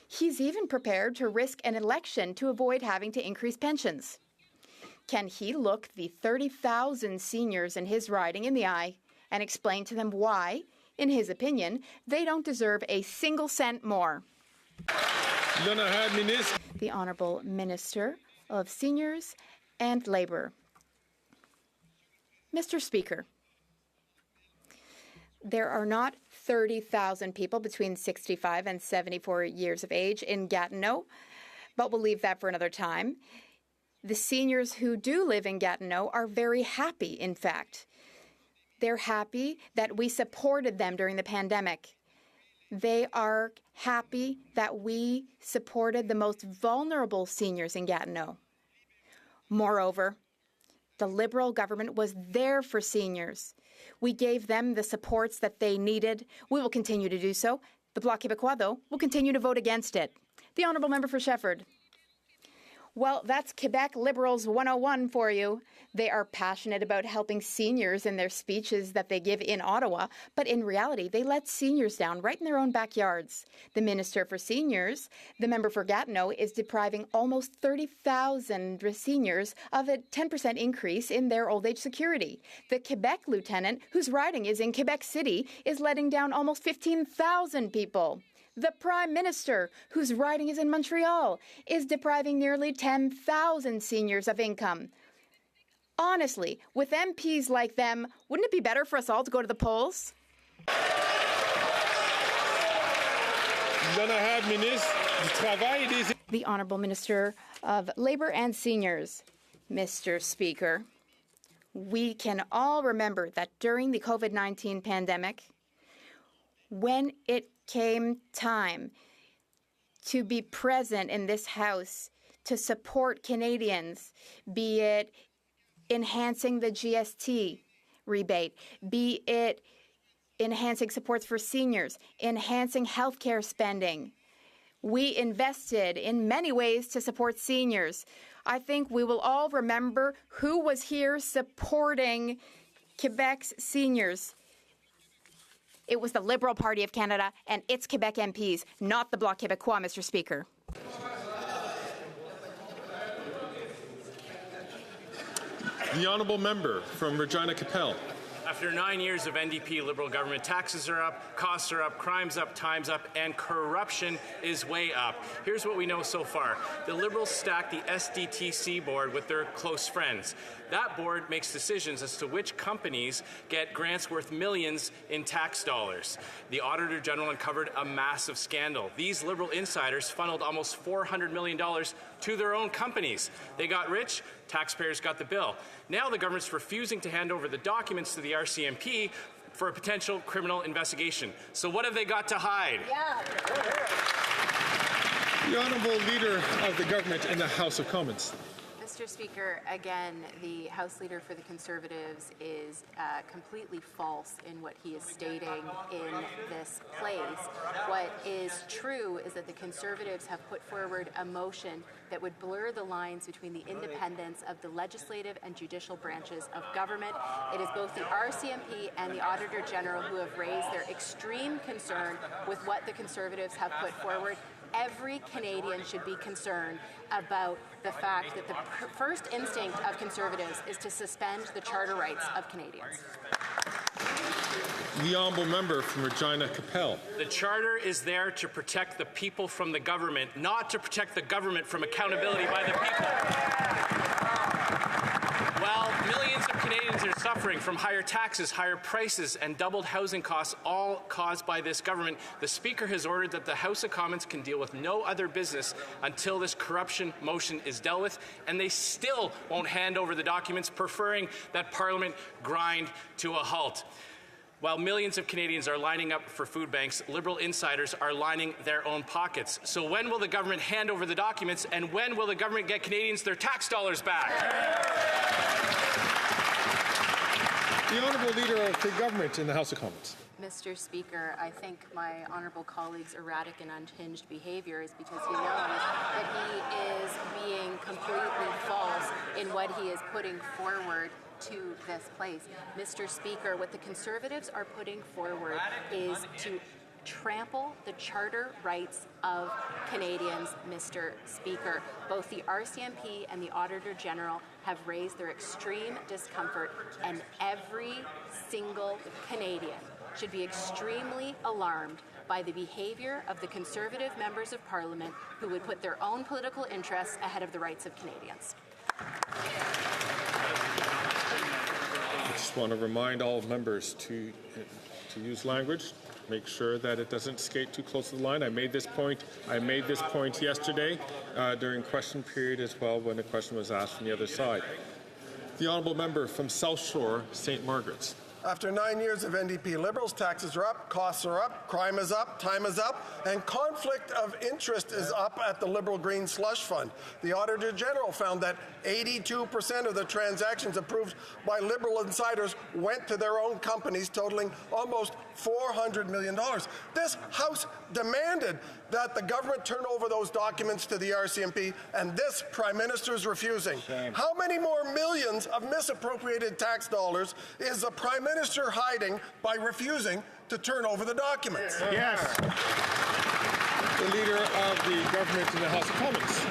He's even prepared to risk an election to avoid having to increase pensions. Can he look the 30,000 seniors in his riding in the eye and explain to them why, in his opinion, they don't deserve a single cent more? The Honourable Minister of Seniors and Labour. Mr. Speaker, there are not 30,000 people between 65 and 74 years of age in Gatineau, but we'll leave that for another time. The seniors who do live in Gatineau are very happy, in fact. They're happy that we supported them during the pandemic. They are happy that we supported the most vulnerable seniors in Gatineau. Moreover, the Liberal government was there for seniors. We gave them the supports that they needed. We will continue to do so. The Bloc Québécois, though, will continue to vote against it. The Honourable Member for Shefford. Well, that's Quebec Liberals 101 for you. They are passionate about helping seniors in their speeches that they give in Ottawa, but in reality, they let seniors down right in their own backyards. The Minister for Seniors, the member for Gatineau, is depriving almost 30,000 seniors of a 10% increase in their old age security. The Quebec lieutenant, whose riding is in Quebec City, is letting down almost 15,000 people. The Prime Minister, whose riding is in Montreal, is depriving nearly 10,000 seniors of income. Honestly, with MPs like them, wouldn't it be better for us all to go to the polls? The Honourable Minister of Labour and Seniors. Mr. Speaker, we can all remember that during the COVID-19 pandemic, when it came time to be present in this House to support Canadians, be it enhancing the GST rebate, be it enhancing supports for seniors, enhancing healthcare spending. We invested in many ways to support seniors. I think we will all remember who was here supporting Quebec's seniors. It was the Liberal Party of Canada and its Quebec MPs, not the Bloc Québécois, Mr. Speaker. The Honourable Member from Regina Capel. After 9 years of NDP Liberal government, taxes are up, costs are up, crime's up, time's up, and corruption is way up. Here's what we know so far. The Liberals stacked the SDTC board with their close friends. That board makes decisions as to which companies get grants worth millions in tax dollars. The Auditor General uncovered a massive scandal. These Liberal insiders funneled almost $400 million to their own companies. They got rich, taxpayers got the bill. Now the government's refusing to hand over the documents to the RCMP for a potential criminal investigation. So what have they got to hide? The Honourable Leader of the Government in the House of Commons. Mr. Speaker, again, the House Leader for the Conservatives is completely false in what he is stating in this place. What is true is that the Conservatives have put forward a motion that would blur the lines between the independence of the legislative and judicial branches of government. It is both the RCMP and the Auditor General who have raised their extreme concern with what the Conservatives have put forward. Every Canadian should be concerned about the fact that the first instinct of Conservatives is to suspend the charter rights of Canadians. The honourable member from Regina Capel. The Charter is there to protect the people from the government, not to protect the government from accountability by the people. While millions of Canadians are suffering from higher taxes, higher prices, and doubled housing costs, all caused by this government, the Speaker has ordered that the House of Commons can deal with no other business until this corruption motion is dealt with, and they still won't hand over the documents, preferring that Parliament grind to a halt. While millions of Canadians are lining up for food banks, Liberal insiders are lining their own pockets. So when will the government hand over the documents, and when will the government get Canadians their tax dollars back? The Honourable Leader of the Government in the House of Commons. Mr. Speaker, I think my honourable colleague's erratic and unhinged behaviour is because he knows that he is being completely false in what he is putting forward to this place. Mr. Speaker, what the Conservatives are putting forward is to trample the charter rights of Canadians, Mr. Speaker. Both the RCMP and the Auditor General have raised their extreme discomfort, and every single Canadian should be extremely alarmed by the behaviour of the Conservative members of Parliament who would put their own political interests ahead of the rights of Canadians. I just want to remind all members to use language, make sure that it doesn't skate too close to the line. I made this point yesterday during question period as well when a question was asked from the other side. The honourable member from South Shore, St. Margaret's. After 9 years of NDP Liberals, taxes are up, costs are up, crime is up, time is up, and conflict of interest is up at the Liberal Green Slush Fund. The Auditor General found that 82% of the transactions approved by Liberal insiders went to their own companies, totaling almost $400 million. This House demanded that the government turn over those documents to the RCMP, and this Prime Minister is refusing. Shame. How many more millions of misappropriated tax dollars is the Prime Minister hiding by refusing to turn over the documents? Yes. The Leader of the Government in the House of Commons.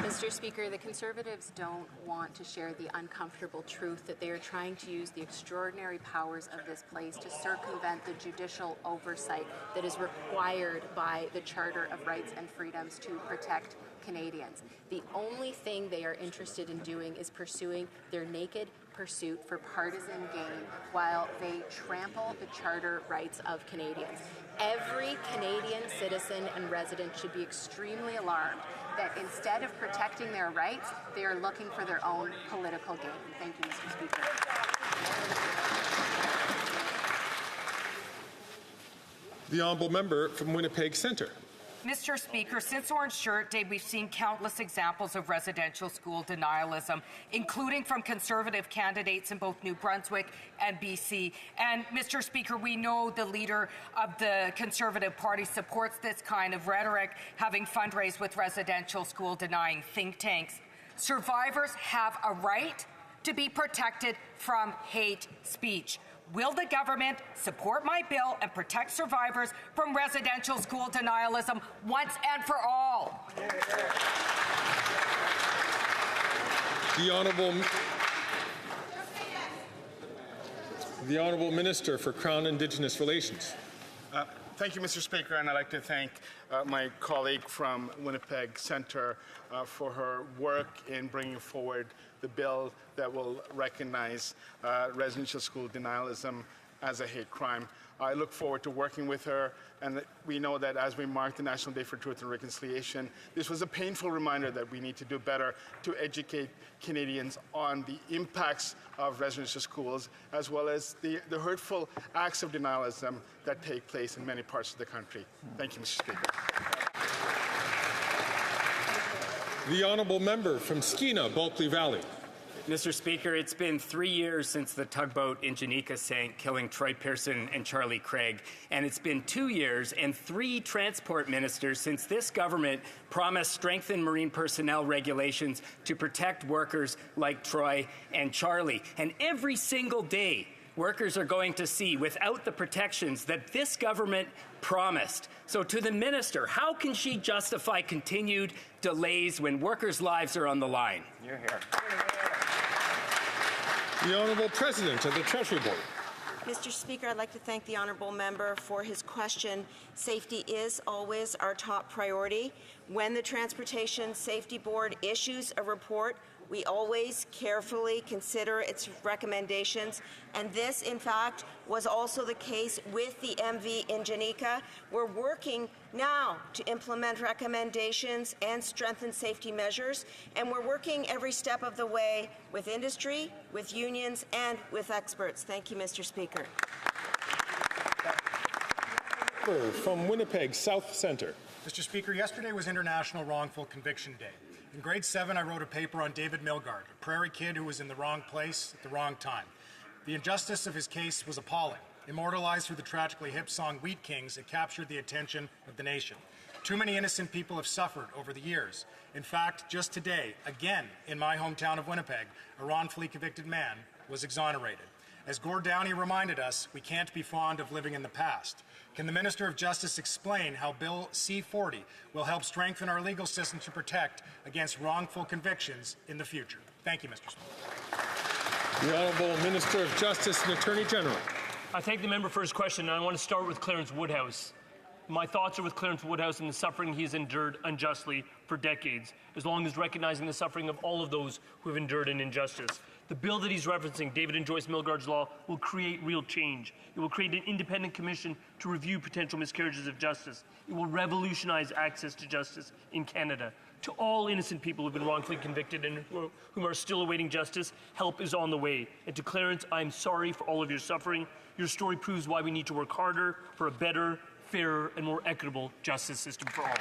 Mr. Speaker, the Conservatives don't want to share the uncomfortable truth that they are trying to use the extraordinary powers of this place to circumvent the judicial oversight that is required by the Charter of Rights and Freedoms to protect Canadians. The only thing they are interested in doing is pursuing their naked pursuit for partisan gain while they trample the charter rights of Canadians. Every Canadian citizen and resident should be extremely alarmed that instead of protecting their rights, they are looking for their own political gain. Thank you, Mr. Speaker. The honourable member from Winnipeg Centre. Mr. Speaker, since Orange Shirt Day, we've seen countless examples of residential school denialism, including from Conservative candidates in both New Brunswick and BC. And, Mr. Speaker, we know the leader of the Conservative Party supports this kind of rhetoric, having fundraised with residential school denying think tanks. Survivors have a right to be protected from hate speech. Will the government support my bill and protect survivors from residential school denialism once and for all? The Honourable Minister for Crown Indigenous Relations. Thank you, Mr. Speaker, and I'd like to thank my colleague from Winnipeg Centre for her work in bringing forward the bill that will recognize residential school denialism as a hate crime. I look forward to working with her, and we know that as we mark the National Day for Truth and Reconciliation, this was a painful reminder that we need to do better to educate Canadians on the impacts of residential schools, as well as the hurtful acts of denialism that take place in many parts of the country. Thank you, Mr. Speaker. The honourable member from Skeena, Bulkley Valley. Mr. Speaker, it's been 3 years since the tugboat in Janica sank, killing Troy Pearson and Charlie Craig. And it's been 2 years and 3 transport ministers since this government promised strengthened marine personnel regulations to protect workers like Troy and Charlie. And every single day, workers are going to sea without the protections that this government promised. So to the minister, how can she justify continued delays when workers' lives are on the line? You're here. The Honourable President of the Treasury Board. Mr. Speaker, I'd like to thank the honourable member for his question. Safety is always our top priority. When the Transportation Safety Board issues a report, we always carefully consider its recommendations, and this, in fact, was also the case with the MV in Janica. We're working now to implement recommendations and strengthen safety measures, and we're working every step of the way with industry, with unions, and with experts. Thank you, Mr. Speaker. From Winnipeg South Centre. Mr. Speaker, yesterday was International Wrongful Conviction Day. In grade 7, I wrote a paper on David Milgard, a prairie kid who was in the wrong place at the wrong time. The injustice of his case was appalling. Immortalized through the tragically hip song Wheat Kings, it captured the attention of the nation. Too many innocent people have suffered over the years. In fact, just today, again in my hometown of Winnipeg, a wrongfully convicted man was exonerated. As Gord Downey reminded us, we can't be fond of living in the past. Can the Minister of Justice explain how Bill C-40 will help strengthen our legal system to protect against wrongful convictions in the future? Thank you, Mr. Speaker. The Honourable Minister of Justice and Attorney General. I thank the member for his question, and I want to start with Clarence Woodhouse. My thoughts are with Clarence Woodhouse and the suffering he has endured unjustly for decades, as long as recognizing the suffering of all of those who have endured an injustice. The bill that he's referencing, David and Joyce Milgard's law, will create real change. It will create an independent commission to review potential miscarriages of justice. It will revolutionize access to justice in Canada. To all innocent people who have been wrongfully convicted and whom are still awaiting justice, help is on the way. And to Clarence, I'm sorry for all of your suffering. Your story proves why we need to work harder for a better, fairer, and more equitable justice system for all.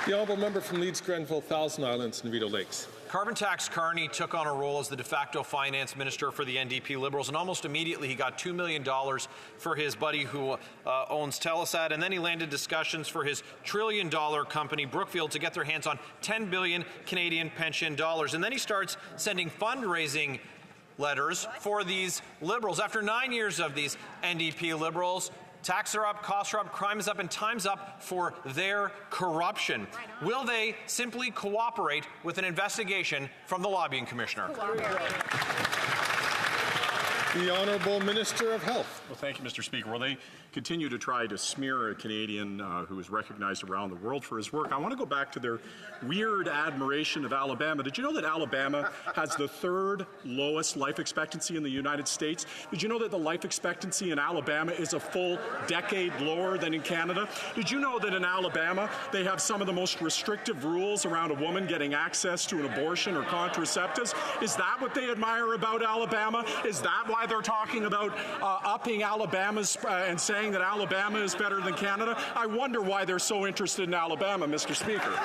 The honourable member from Leeds, Grenville, Thousand Islands, and Vito Lakes. Carbon tax Carney took on a role as the de facto finance minister for the NDP Liberals, and almost immediately he got $2 million for his buddy who owns Telesat, and then he landed discussions for his trillion-dollar company, Brookfield, to get their hands on 10 billion Canadian pension dollars. And then he starts sending fundraising letters for these Liberals. After 9 years of these NDP Liberals, taxes are up, costs are up, crime is up, and time's up for their corruption. Will they simply cooperate with an investigation from the lobbying commissioner? The Honourable Minister of Health. Well, thank you, Mr. Speaker. Well, they continue to try to smear a Canadian who is recognized around the world for his work. I want to go back to their weird admiration of Alabama. Did you know that Alabama has the 3rd lowest life expectancy in the United States? Did you know that the life expectancy in Alabama is a full decade lower than in Canada? Did you know that in Alabama they have some of the most restrictive rules around a woman getting access to an abortion or contraceptives? Is that what they admire about Alabama? Is that why they're talking about upping Alabama's and saying that Alabama is better than Canada? I wonder why they're so interested in Alabama, Mr. Speaker.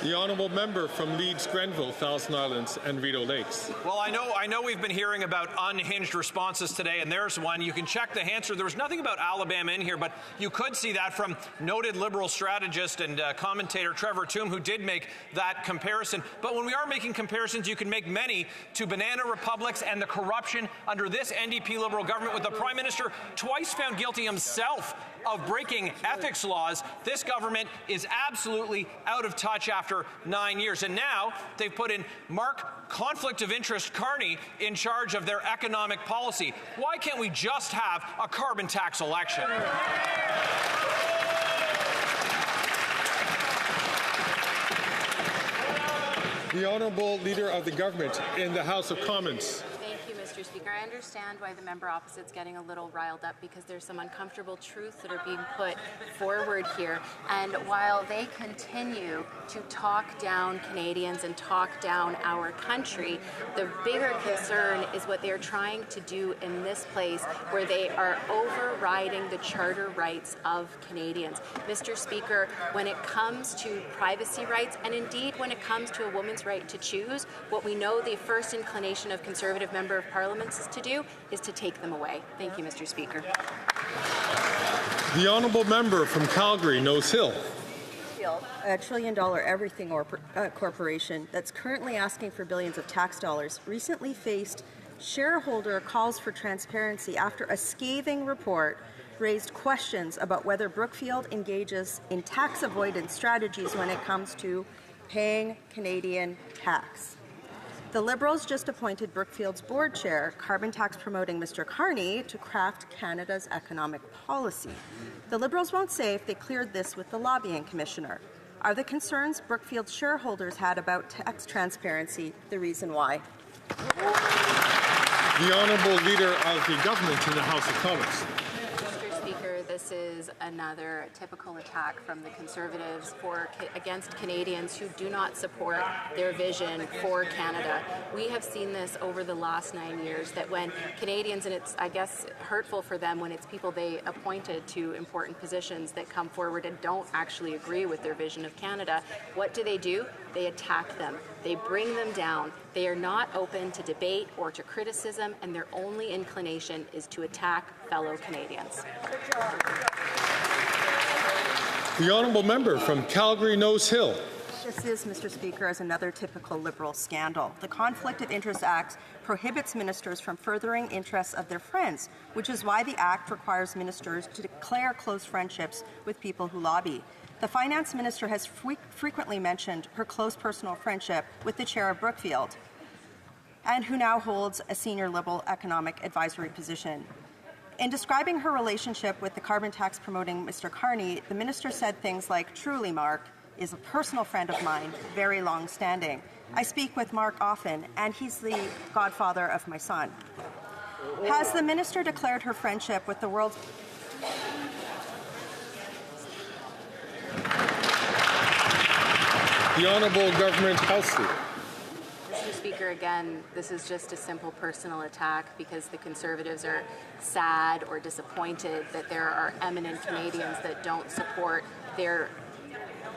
The honourable member from Leeds, Grenville, Thousand Islands, and Vito Lakes. Well, I know we've been hearing about unhinged responses today, and there's one. You can check the answer. There was nothing about Alabama in here, but you could see that from noted Liberal strategist and commentator Trevor Tombe, who did make that comparison. But when we are making comparisons, you can make many to banana republics and the corruption under this NDP Liberal government, with the Prime Minister twice found guilty himself of breaking ethics laws. This government is absolutely out of touch after 9 years. And now they've put in Mark Conflict of Interest Carney in charge of their economic policy. Why can't we just have a carbon tax election? The Honourable Leader of the Government in the House of Commons. Thank you, Mr. Mr. Speaker. I understand why the member opposite's getting a little riled up because there's some uncomfortable truths that are being put forward here. And while they continue to talk down Canadians and talk down our country, the bigger concern is what they're trying to do in this place where they are overriding the charter rights of Canadians. Mr. Speaker, when it comes to privacy rights, and indeed when it comes to a woman's right to choose, what we know the first inclination of Conservative Member of Parliament is to do is to take them away. Thank you, Mr. Speaker. The honourable member from Calgary, Nose Hill. A trillion-dollar everything corporation that's currently asking for billions of tax dollars recently faced shareholder calls for transparency after a scathing report raised questions about whether Brookfield engages in tax avoidance strategies when it comes to paying Canadian tax. The Liberals just appointed Brookfield's board chair, carbon tax promoting Mr. Carney, to craft Canada's economic policy. The Liberals won't say if they cleared this with the lobbying commissioner. Are the concerns Brookfield shareholders had about tax transparency the reason why? The honourable leader of the government in the House of Commons. Mr. Speaker, this is another typical attack from the Conservatives against Canadians who do not support their vision for Canada. We have seen this over the last 9 years, that when Canadians, and it's, I guess, hurtful for them when it's people they appointed to important positions that come forward and don't actually agree with their vision of Canada, what do? They attack them. They bring them down. They are not open to debate or to criticism, and their only inclination is to attack fellow Canadians. The honourable member from Calgary, Nose Hill. This is, Mr. Speaker, as another typical Liberal scandal. The Conflict of Interest Act prohibits ministers from furthering interests of their friends, which is why the Act requires ministers to declare close friendships with people who lobby. The finance minister has frequently mentioned her close personal friendship with the chair of Brookfield, and who now holds a senior Liberal economic advisory position. In describing her relationship with the carbon tax promoting Mr. Carney, the minister said things like, "Truly, Mark is a personal friend of mine, very long-standing. I speak with Mark often, and he's the godfather of my son." Has the minister declared her friendship with the world's... The honourable government House leader. Mr. Speaker, again, this is just a simple personal attack because the Conservatives are sad or disappointed that there are eminent Canadians that don't support their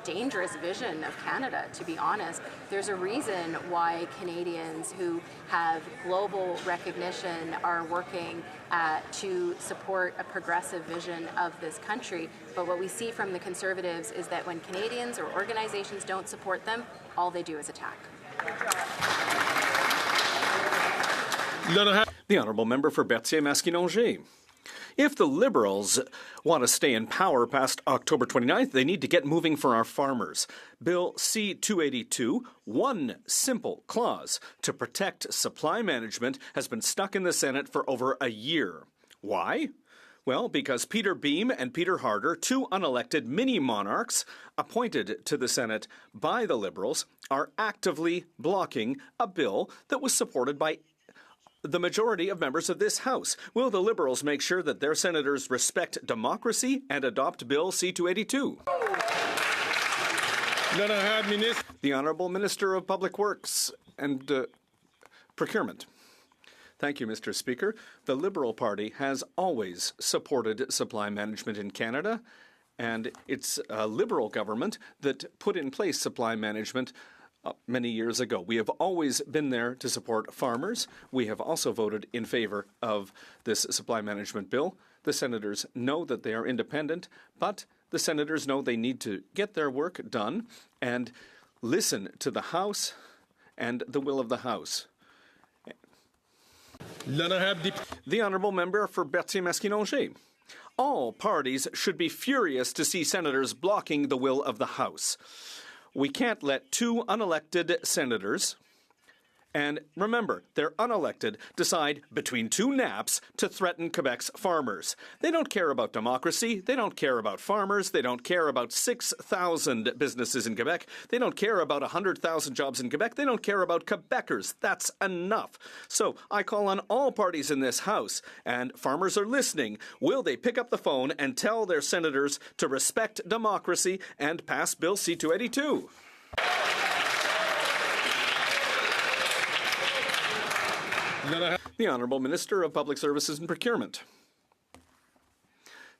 dangerous vision of Canada, to be honest. There's a reason why Canadians who have global recognition are working to support a progressive vision of this country. But what we see from the Conservatives is that when Canadians or organizations don't support them, all they do is attack. The honourable member for Berthier-Masquinongé. If the Liberals want to stay in power past October 29th, they need to get moving for our farmers. Bill C-282, one simple clause to protect supply management, has been stuck in the Senate for over a year. Why? Well, because Peter Beam and Peter Harder, two unelected mini-monarchs appointed to the Senate by the Liberals, are actively blocking a bill that was supported by the majority of members of this House. Will the Liberals make sure that their senators respect democracy and adopt Bill C-282? The Honourable Minister of Public Works and Procurement. Thank you, Mr. Speaker. The Liberal Party has always supported supply management in Canada, and it's a Liberal government that put in place supply management many years ago. We have always been there to support farmers. We have also voted in favor of this supply management bill. The senators know that they are independent, but the senators know they need to get their work done and listen to the House and the will of the House. The honourable member for Berthier-Masquinongé. All parties should be furious to see senators blocking the will of the House. We can't let two unelected senators And remember, they're unelected, decide between two naps to threaten Quebec's farmers. They don't care about democracy. They don't care about farmers. They don't care about 6,000 businesses in Quebec. They don't care about 100,000 jobs in Quebec. They don't care about Quebecers. That's enough. So I call on all parties in this House, and farmers are listening. Will they pick up the phone and tell their senators to respect democracy and pass Bill C-282? The Honourable Minister of Public Services and Procurement.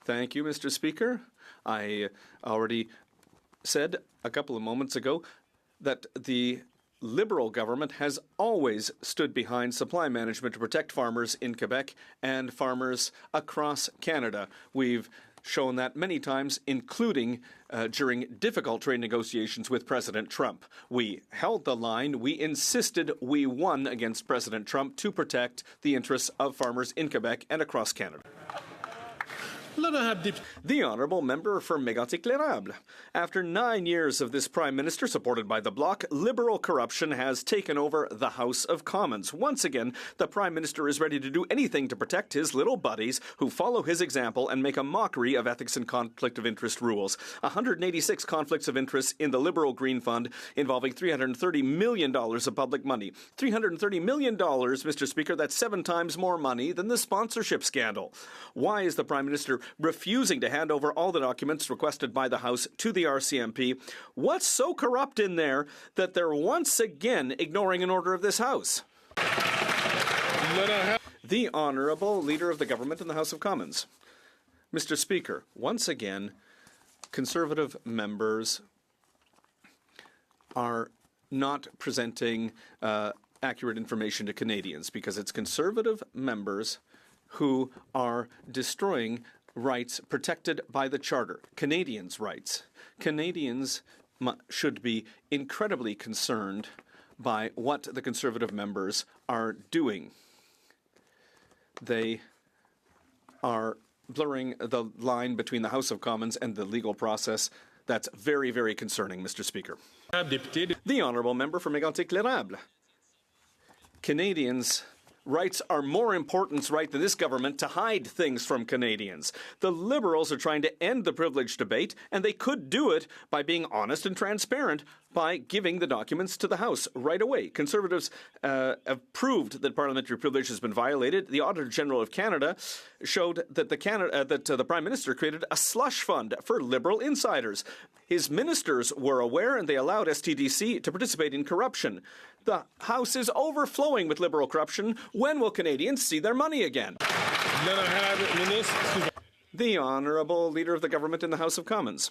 Thank you, Mr. Speaker. I already said a couple of moments ago that the Liberal government has always stood behind supply management to protect farmers in Quebec and farmers across Canada. We've shown that many times, including during difficult trade negotiations with President Trump. We held the line. We insisted. We won against President Trump to protect the interests of farmers in Quebec and across Canada. The Honourable Member for Mégantic-L'Érable. After 9 years of this Prime Minister, supported by the Bloc, Liberal corruption has taken over the House of Commons. Once again, the Prime Minister is ready to do anything to protect his little buddies who follow his example and make a mockery of ethics and conflict of interest rules. 186 conflicts of interest in the Liberal Green Fund involving $330 million of public money. $330 million, Mr. Speaker, that's 7 times more money than the sponsorship scandal. Why is the Prime Minister refusing to hand over all the documents requested by the House to the RCMP? What's so corrupt in there that they're once again ignoring an order of this House? The Honourable Leader of the Government in the House of Commons. Mr. Speaker, once again, Conservative members are not presenting accurate information to Canadians because it's Conservative members who are destroying rights protected by the Charter, Canadians' rights. Canadians should be incredibly concerned by what the Conservative members are doing. They are blurring the line between the House of Commons and the legal process. That's very, very concerning, Mr. Speaker. The Honourable Member for Mégantic-L'Érable. Canadians' rights are more important right than this government to hide things from Canadians. The Liberals are trying to end the privilege debate, and they could do it by being honest and transparent by giving the documents to the House right away. Conservatives have proved that parliamentary privilege has been violated. The Auditor General of Canada showed that the Prime Minister created a slush fund for Liberal insiders. His ministers were aware, and they allowed STDC to participate in corruption. The House is overflowing with Liberal corruption. When will Canadians see their money again? The Honourable Leader of the Government in the House of Commons.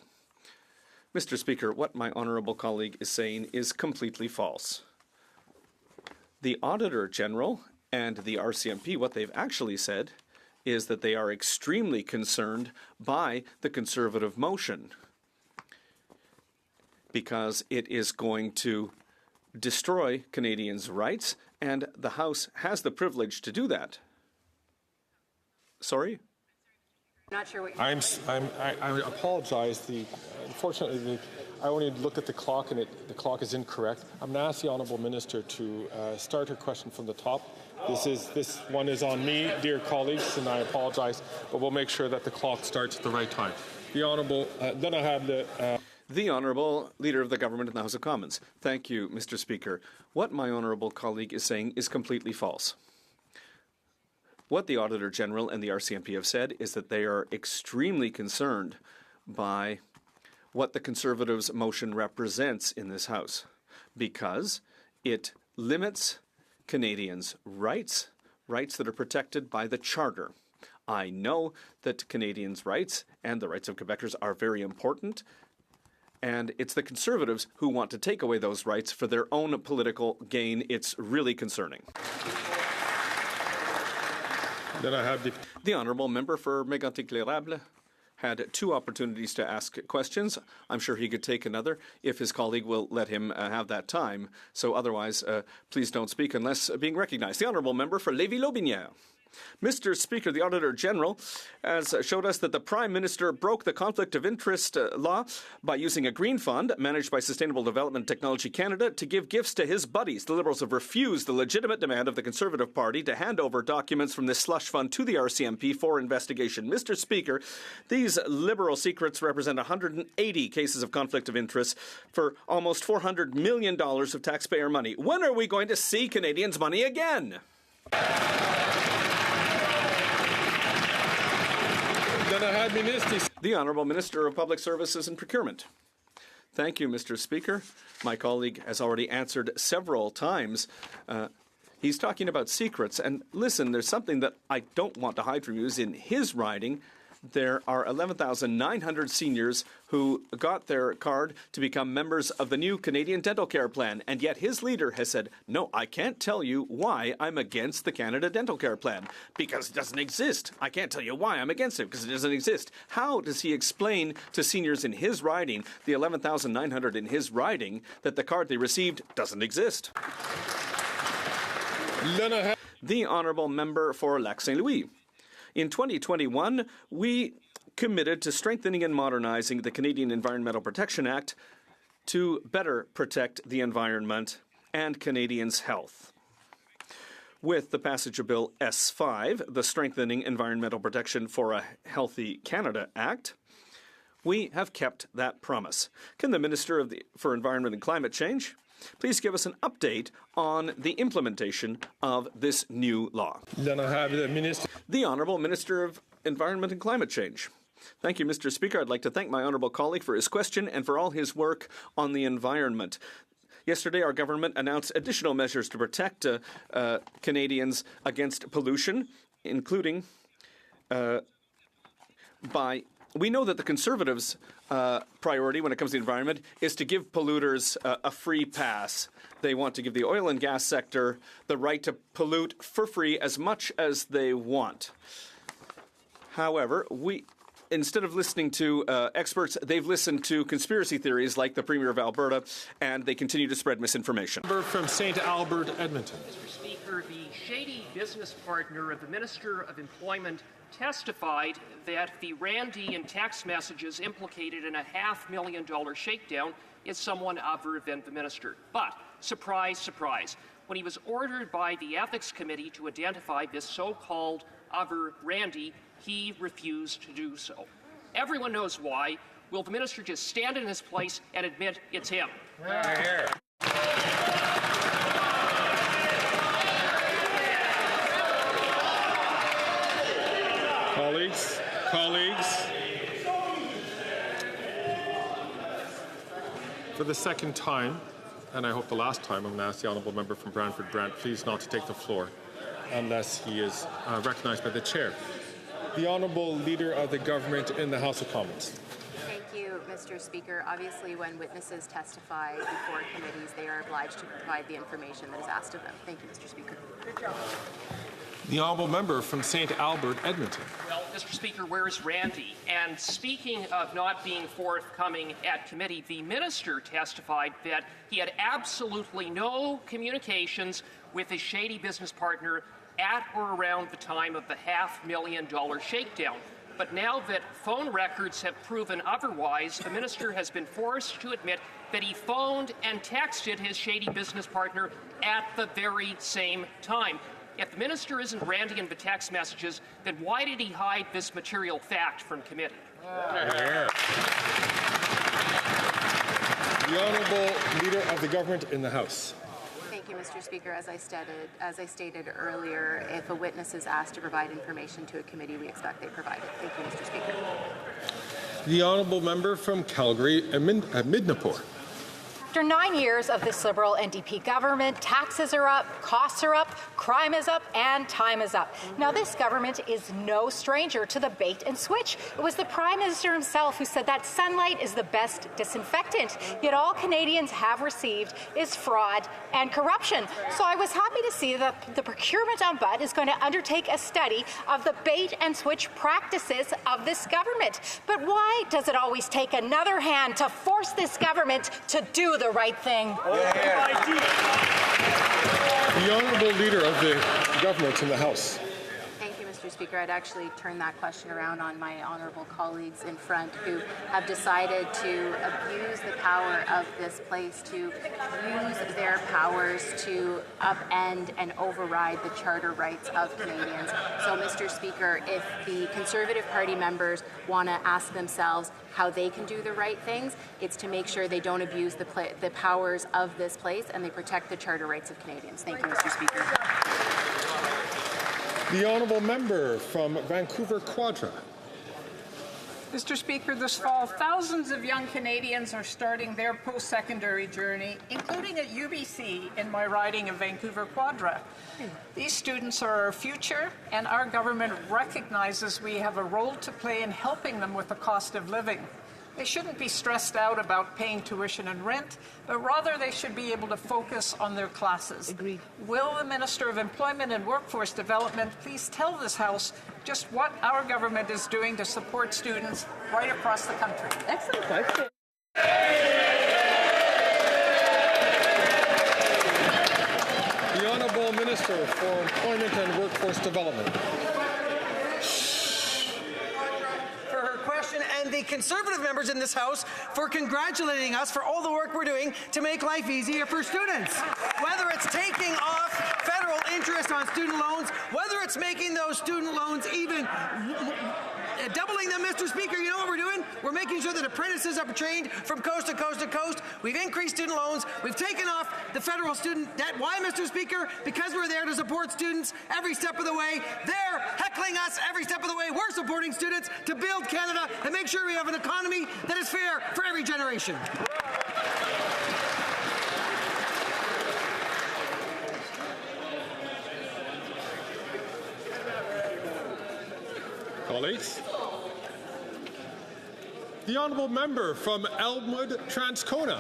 Mr. Speaker, what my honourable colleague is saying is completely false. The Auditor General and the RCMP, what they've actually said is that they are extremely concerned by the Conservative motion because it is going to destroy Canadians' rights, and the House has the privilege to do that. Sorry? Not sure what you're I apologize. Unfortunately, I only looked at the clock, and the clock is incorrect. I'm going to ask the Honourable Minister to start her question from the top. This one is on me, dear colleagues, and I apologize, but we'll make sure that the clock starts at the right time. The Honourable, then I have the Honourable Leader of the Government in the House of Commons. Thank you, Mr. Speaker. What my honourable colleague is saying is completely false. What the Auditor General and the RCMP have said is that they are extremely concerned by what the Conservatives' motion represents in this House because it limits Canadians' rights that are protected by the Charter. I know that Canadians' rights and the rights of Quebecers are very important, and it's the Conservatives who want to take away those rights for their own political gain. It's really concerning. Then I have the Honourable Member for Mégantic-L'Érable had 2 opportunities to ask questions. I'm sure he could take another if his colleague will let him have that time. So otherwise, please don't speak unless being recognized. The Honourable Member for Lévis-Lotbinière. Mr. Speaker, the Auditor General has showed us that the Prime Minister broke the Conflict of Interest law by using a green fund managed by Sustainable Development Technology Canada to give gifts to his buddies. The Liberals have refused the legitimate demand of the Conservative Party to hand over documents from this slush fund to the RCMP for investigation. Mr. Speaker, these Liberal secrets represent 180 cases of conflict of interest for almost $400 million of taxpayer money. When are we going to see Canadians' money again? The Honourable Minister of Public Services and Procurement. Thank you, Mr. Speaker. My colleague has already answered several times. He's talking about secrets. And listen, there's something that I don't want to hide from you is in his riding, there are 11,900 seniors who got their card to become members of the new Canadian Dental Care Plan. And yet his leader has said, no, I can't tell you why I'm against the Canada Dental Care Plan. Because it doesn't exist. I can't tell you why I'm against it, because it doesn't exist. How does he explain to seniors in his riding, the 11,900 in his riding, that the card they received doesn't exist? The Honourable Member for Lac Saint Louis. In 2021, we committed to strengthening and modernizing the Canadian Environmental Protection Act to better protect the environment and Canadians' health. With the passage of Bill S5, the Strengthening Environmental Protection for a Healthy Canada Act, we have kept that promise. Can the Minister for Environment and Climate Change please give us an update on the implementation of this new law? The Honourable Minister of Environment and Climate Change. Thank you, Mr. Speaker. I'd like to thank my honourable colleague for his question and for all his work on the environment. Yesterday, our government announced additional measures to protect Canadians against pollution, including we know that the Conservatives' priority when it comes to the environment is to give polluters a free pass. They want to give the oil and gas sector the right to pollute for free as much as they want. However, instead of listening to experts, they've listened to conspiracy theories like the Premier of Alberta, and they continue to spread misinformation. From St. Albert, Edmonton. Mr. Speaker, the shady business partner of the Minister of Employment testified that the Randian text messages implicated in a $500,000 shakedown is someone other than the minister. But, surprise, surprise, when he was ordered by the Ethics Committee to identify this so-called other Randy, he refused to do so. Everyone knows why. Will the minister just stand in his place and admit it's him? Colleagues, for the second time, and I hope the last time, I'm going to ask the Honourable Member from Brantford Brant please not to take the floor unless he is recognised by the Chair. The Honourable Leader of the Government in the House of Commons. Thank you, Mr. Speaker. Obviously, when witnesses testify before committees, they are obliged to provide the information that is asked of them. Thank you, Mr. Speaker. The Honourable Member from St. Albert, Edmonton. Well, Mr. Speaker, where is Randy? And speaking of not being forthcoming at committee, the minister testified that he had absolutely no communications with his shady business partner at or around the time of the $500,000 shakedown. But now that phone records have proven otherwise, the minister has been forced to admit that he phoned and texted his shady business partner at the very same time. If the minister isn't Randy in the text messages, then why did he hide this material fact from committee? The Honourable Leader of the Government in the House. Thank you, Mr. Speaker. As I stated earlier, if a witness is asked to provide information to a committee, we expect they provide it. Thank you, Mr. Speaker. The Honourable Member from Calgary, Midnapore. After 9 years of this Liberal NDP government, taxes are up, costs are up, crime is up, and time is up. Now, this government is no stranger to the bait and switch. It was the Prime Minister himself who said that sunlight is the best disinfectant. Yet all Canadians have received is fraud and corruption. So I was happy to see that the Procurement Ombudsman is going to undertake a study of the bait and switch practices of this government. But why does it always take another hand to force this government to do the right thing? The Honourable Leader of the Government in the House. Mr. Speaker, I'd actually turn that question around on my honourable colleagues in front who have decided to abuse the power of this place, to use their powers to upend and override the charter rights of Canadians. So, Mr. Speaker, if the Conservative Party members want to ask themselves how they can do the right things, it's to make sure they don't abuse the powers of this place and they protect the charter rights of Canadians. Thank you, Mr. Speaker. The honourable member from Vancouver Quadra. Mr. Speaker, this fall, thousands of young Canadians are starting their post-secondary journey, including at UBC in my riding of Vancouver Quadra. These students are our future, and our government recognizes we have a role to play in helping them with the cost of living. They shouldn't be stressed out about paying tuition and rent, but rather they should be able to focus on their classes. Agreed. Will the Minister of Employment and Workforce Development please tell this House just what our government is doing to support students right across the country? Excellent question. The Honourable Minister for Employment and Workforce Development. And the Conservative members in this House for congratulating us for all the work we're doing to make life easier for students. Whether it's taking off federal interest on student loans, whether it's making those student loans even doubling them, Mr. Speaker, you know what we're doing? We're making sure that apprentices are trained from coast to coast to coast. We've increased student loans. We've taken off the federal student debt. Why, Mr. Speaker? Because we're there to support students every step of the way. They're heckling us every step of the way. We're supporting students to build Canada and make sure we have an economy that is fair for every generation. Colleagues. The honourable member from Elmwood, Transcona.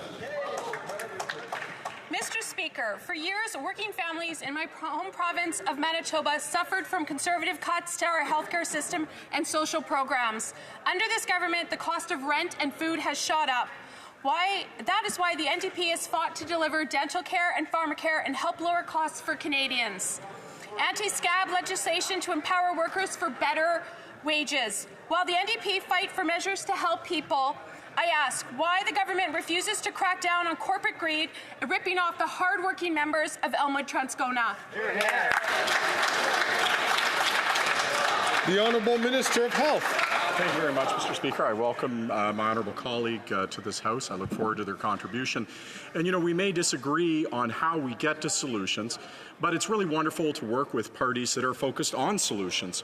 Mr. Speaker, for years, working families in my home province of Manitoba suffered from Conservative cuts to our healthcare system and social programs. Under this government, the cost of rent and food has shot up. That is why the NDP has fought to deliver dental care and pharmacare and help lower costs for Canadians. Anti-scab legislation to empower workers for better wages. While the NDP fight for measures to help people, I ask why the government refuses to crack down on corporate greed and ripping off the hard-working members of Elmwood Transcona. The Honourable Minister of Health. Thank you very much, Mr. Speaker. I welcome my honourable colleague to this House. I look forward to their contribution. And, you know, we may disagree on how we get to solutions, but it's really wonderful to work with parties that are focused on solutions.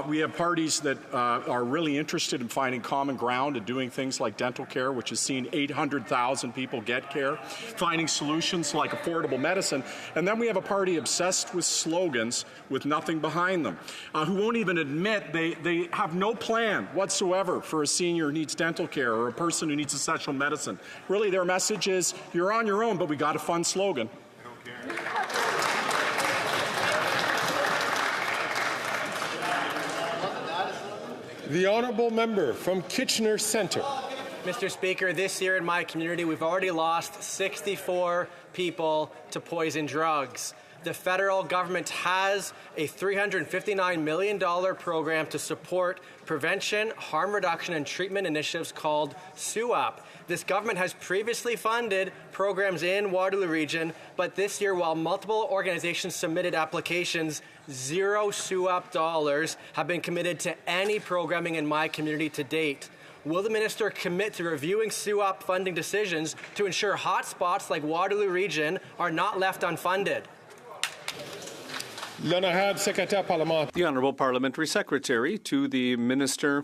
We have parties that are really interested in finding common ground and doing things like dental care, which has seen 800,000 people get care, finding solutions like affordable medicine. And then we have a party obsessed with slogans with nothing behind them, who won't even admit they have no plan whatsoever for a senior who needs dental care or a person who needs essential medicine. Really, their message is, you're on your own, but we got a fun slogan. The honourable member from Kitchener Centre. Mr. Speaker, this year in my community, we've already lost 64 people to poison drugs. The federal government has a $359 million program to support prevention, harm reduction, and treatment initiatives called SUAP. This government has previously funded programs in Waterloo Region, but this year, while multiple organizations submitted applications, 0 SUAP dollars have been committed to any programming in my community to date. Will the minister commit to reviewing SUAP funding decisions to ensure hotspots like Waterloo Region are not left unfunded? The Honourable Parliamentary Secretary to the Minister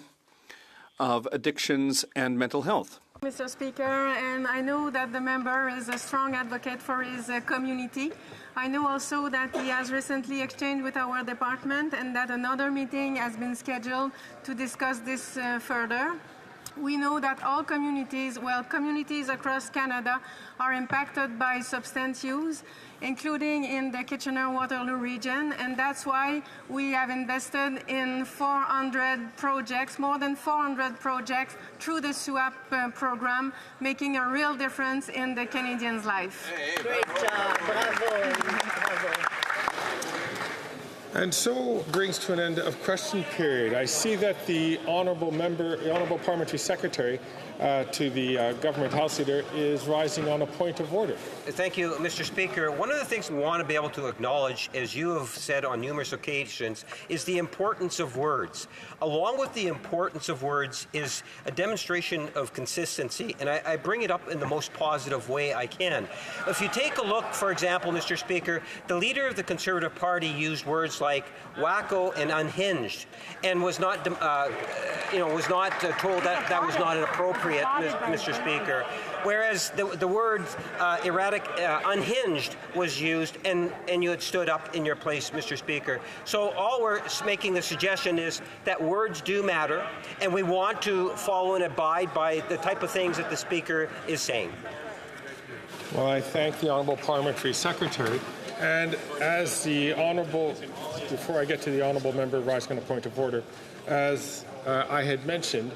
of Addictions and Mental Health. Mr. Speaker, and I know that the member is a strong advocate for his community. I know also that he has recently exchanged with our department and that another meeting has been scheduled to discuss this further. We know that all communities, communities across Canada are impacted by substance use, including in the Kitchener-Waterloo region, and that's why we have invested in 400 projects, more than 400 projects through the SUAP program, making a real difference in the Canadians' life. Great job. Bravo. Bravo. And so brings to an end of question period. I see that the honourable parliamentary secretary to the government house leader is rising on a point of order. Thank you, Mr. Speaker. One of the things we want to be able to acknowledge, as you have said on numerous occasions, is the importance of words. Along with the importance of words is a demonstration of consistency, and I bring it up in the most positive way I can. If you take a look, for example, Mr. Speaker, the leader of the Conservative Party used words like wacko and unhinged, and was not, told that that was not inappropriate, Mr. Speaker. Whereas the word erratic, unhinged was used, and you had stood up in your place, Mr. Speaker. So all we're making the suggestion is that words do matter, and we want to follow and abide by the type of things that the Speaker is saying. Well, I thank the honourable parliamentary secretary. And as the honourable, before I get to the honourable member rising on a point of order, as I had mentioned,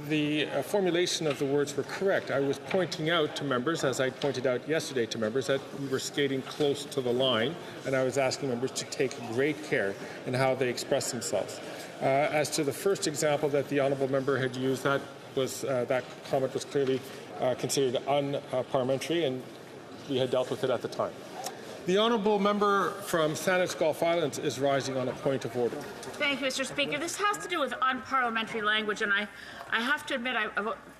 the formulation of the words were correct. I was pointing out to members, as I pointed out yesterday to members, that we were skating close to the line, and I was asking members to take great care in how they express themselves. As to the first example that the honourable member had used, that comment was clearly considered unparliamentary, and we had dealt with it at the time. The honourable member from Saanich Gulf Islands is rising on a point of order. Thank you, Mr. Speaker. This has to do with unparliamentary language, and I have to admit I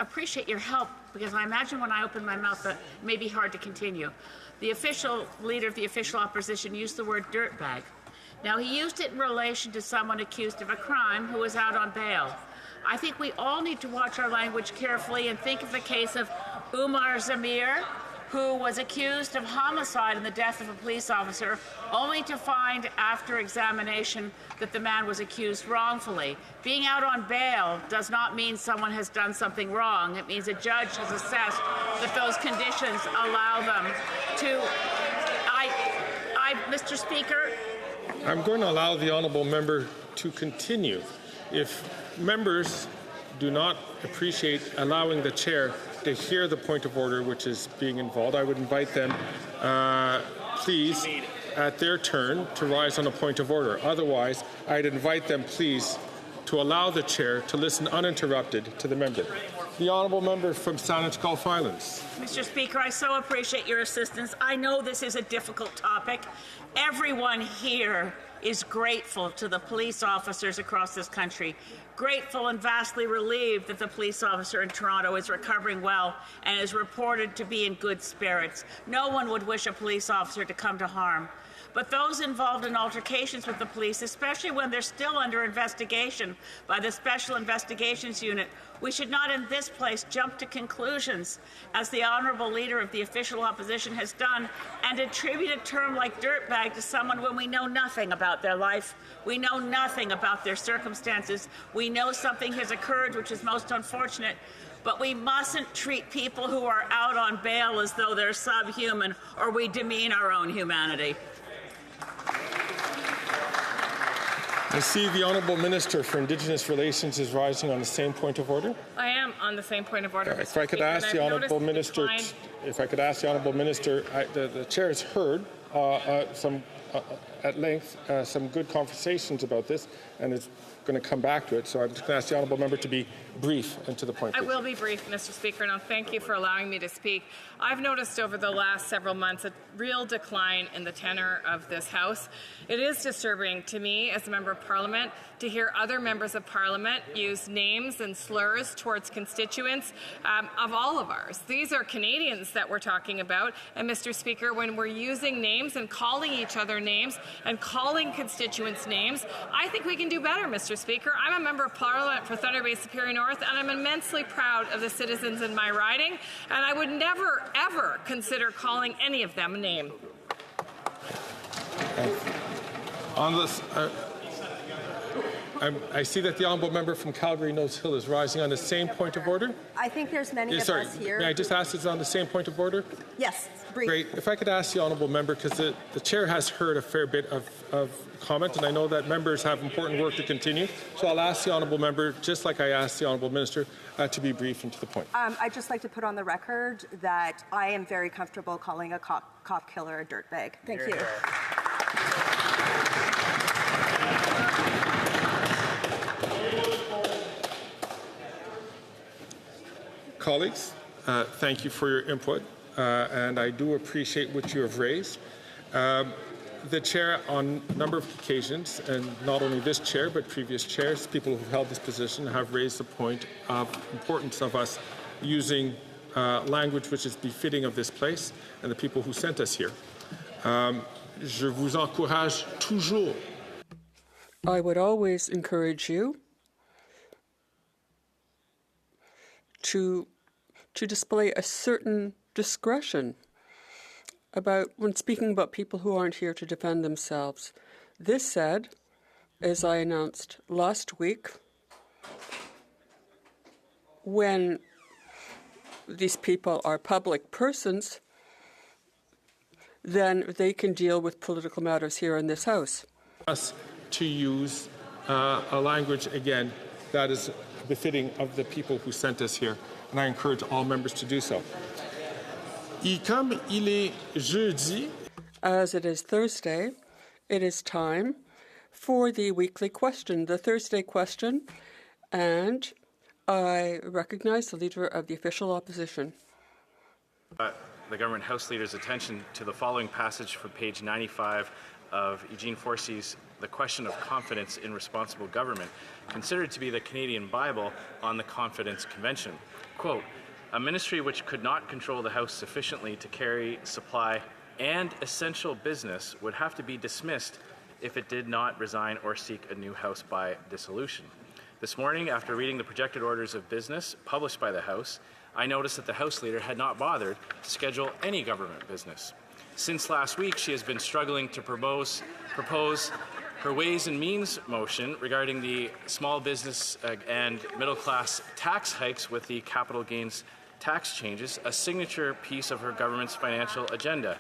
appreciate your help, because I imagine when I open my mouth that it may be hard to continue. The official leader of the official opposition used the word dirtbag. Now, he used it in relation to someone accused of a crime who was out on bail. I think we all need to watch our language carefully and think of the case of Umar Zamir, who was accused of homicide and the death of a police officer, only to find after examination that the man was accused wrongfully. Being out on bail does not mean someone has done something wrong. It means a judge has assessed that those conditions allow them to... Mr. Speaker. I'm going to allow the honourable member to continue. If members do not appreciate allowing the chair to hear the point of order which is being involved, I would invite them, please, at their turn, to rise on a point of order. Otherwise, I'd invite them, please, to allow the chair to listen uninterrupted to the member. The honourable member from Saanich Gulf Islands. Mr. Speaker, I so appreciate your assistance. I know this is a difficult topic. Everyone here is grateful to the police officers across this country, grateful and vastly relieved that the police officer in Toronto is recovering well and is reported to be in good spirits. No one would wish a police officer to come to harm. But those involved in altercations with the police, especially when they're still under investigation by the Special Investigations Unit, we should not in this place jump to conclusions, as the honourable leader of the official opposition has done, and attribute a term like dirtbag to someone when we know nothing about their life, we know nothing about their circumstances, we know something has occurred which is most unfortunate, but we mustn't treat people who are out on bail as though they're subhuman, or we demean our own humanity. I see the Honourable Minister for Indigenous Relations is rising on the same point of order. I am on the same point of order. If I could ask the Honourable Minister, the Chair has heard at length some good conversations about this, and is going to come back to it. So I'm just going to ask the Honourable Member to be brief and to the point. I will be brief, Mr. Speaker. Now, thank you for allowing me to speak. I've noticed over the last several months a real decline in the tenor of this House. It is disturbing to me as a Member of Parliament to hear other members of Parliament use names and slurs towards constituents of all of ours. These are Canadians that we're talking about, and Mr. Speaker, when we're using names and calling each other names and calling constituents names, I think we can do better, Mr. Speaker. I'm a Member of Parliament for Thunder Bay Superior North, and I'm immensely proud of the citizens in my riding, and I would never, ever consider calling any of them a name. On this, I see that the Honourable Member from Calgary Nose Hill is rising on the same point of order. I think there's many of us here. May I just ask, is it on the same point of order? Yes, brief. Great. If I could ask the Honourable Member, because the Chair has heard a fair bit of comment, and I know that members have important work to continue, so I'll ask the Honourable Member, just like I asked the Honourable Minister, to be brief and to the point. I'd just like to put on the record that I am very comfortable calling a cop killer a dirtbag. Thank you. Colleagues, thank you for your input, and I do appreciate what you have raised. The chair, on a number of occasions, and not only this chair, but previous chairs, people who have held this position, have raised the point of importance of us using language which is befitting of this place and the people who sent us here. Je vous encourage toujours. I would always encourage you to display a certain discretion about when speaking about people who aren't here to defend themselves. This said, as I announced last week, when these people are public persons, then they can deal with political matters here in this House. Us to use a language, again, that is befitting of the people who sent us here, and I encourage all members to do so. Comme il est jeudi, as it is Thursday, it is time for the weekly question, the Thursday question, and I recognize the Leader of the Official Opposition. The Government House Leader's attention to the following passage from page 95 of Eugene Forsyth's The Question of Confidence in Responsible Government, considered to be the Canadian Bible on the Confidence Convention. Quote, a ministry which could not control the House sufficiently to carry, supply, and essential business would have to be dismissed if it did not resign or seek a new House by dissolution. This morning, after reading the projected orders of business published by the House, I noticed that the House Leader had not bothered to schedule any government business. Since last week, she has been struggling to propose her Ways and Means motion regarding the small business and middle class tax hikes with the capital gains tax changes, a signature piece of her government's financial agenda.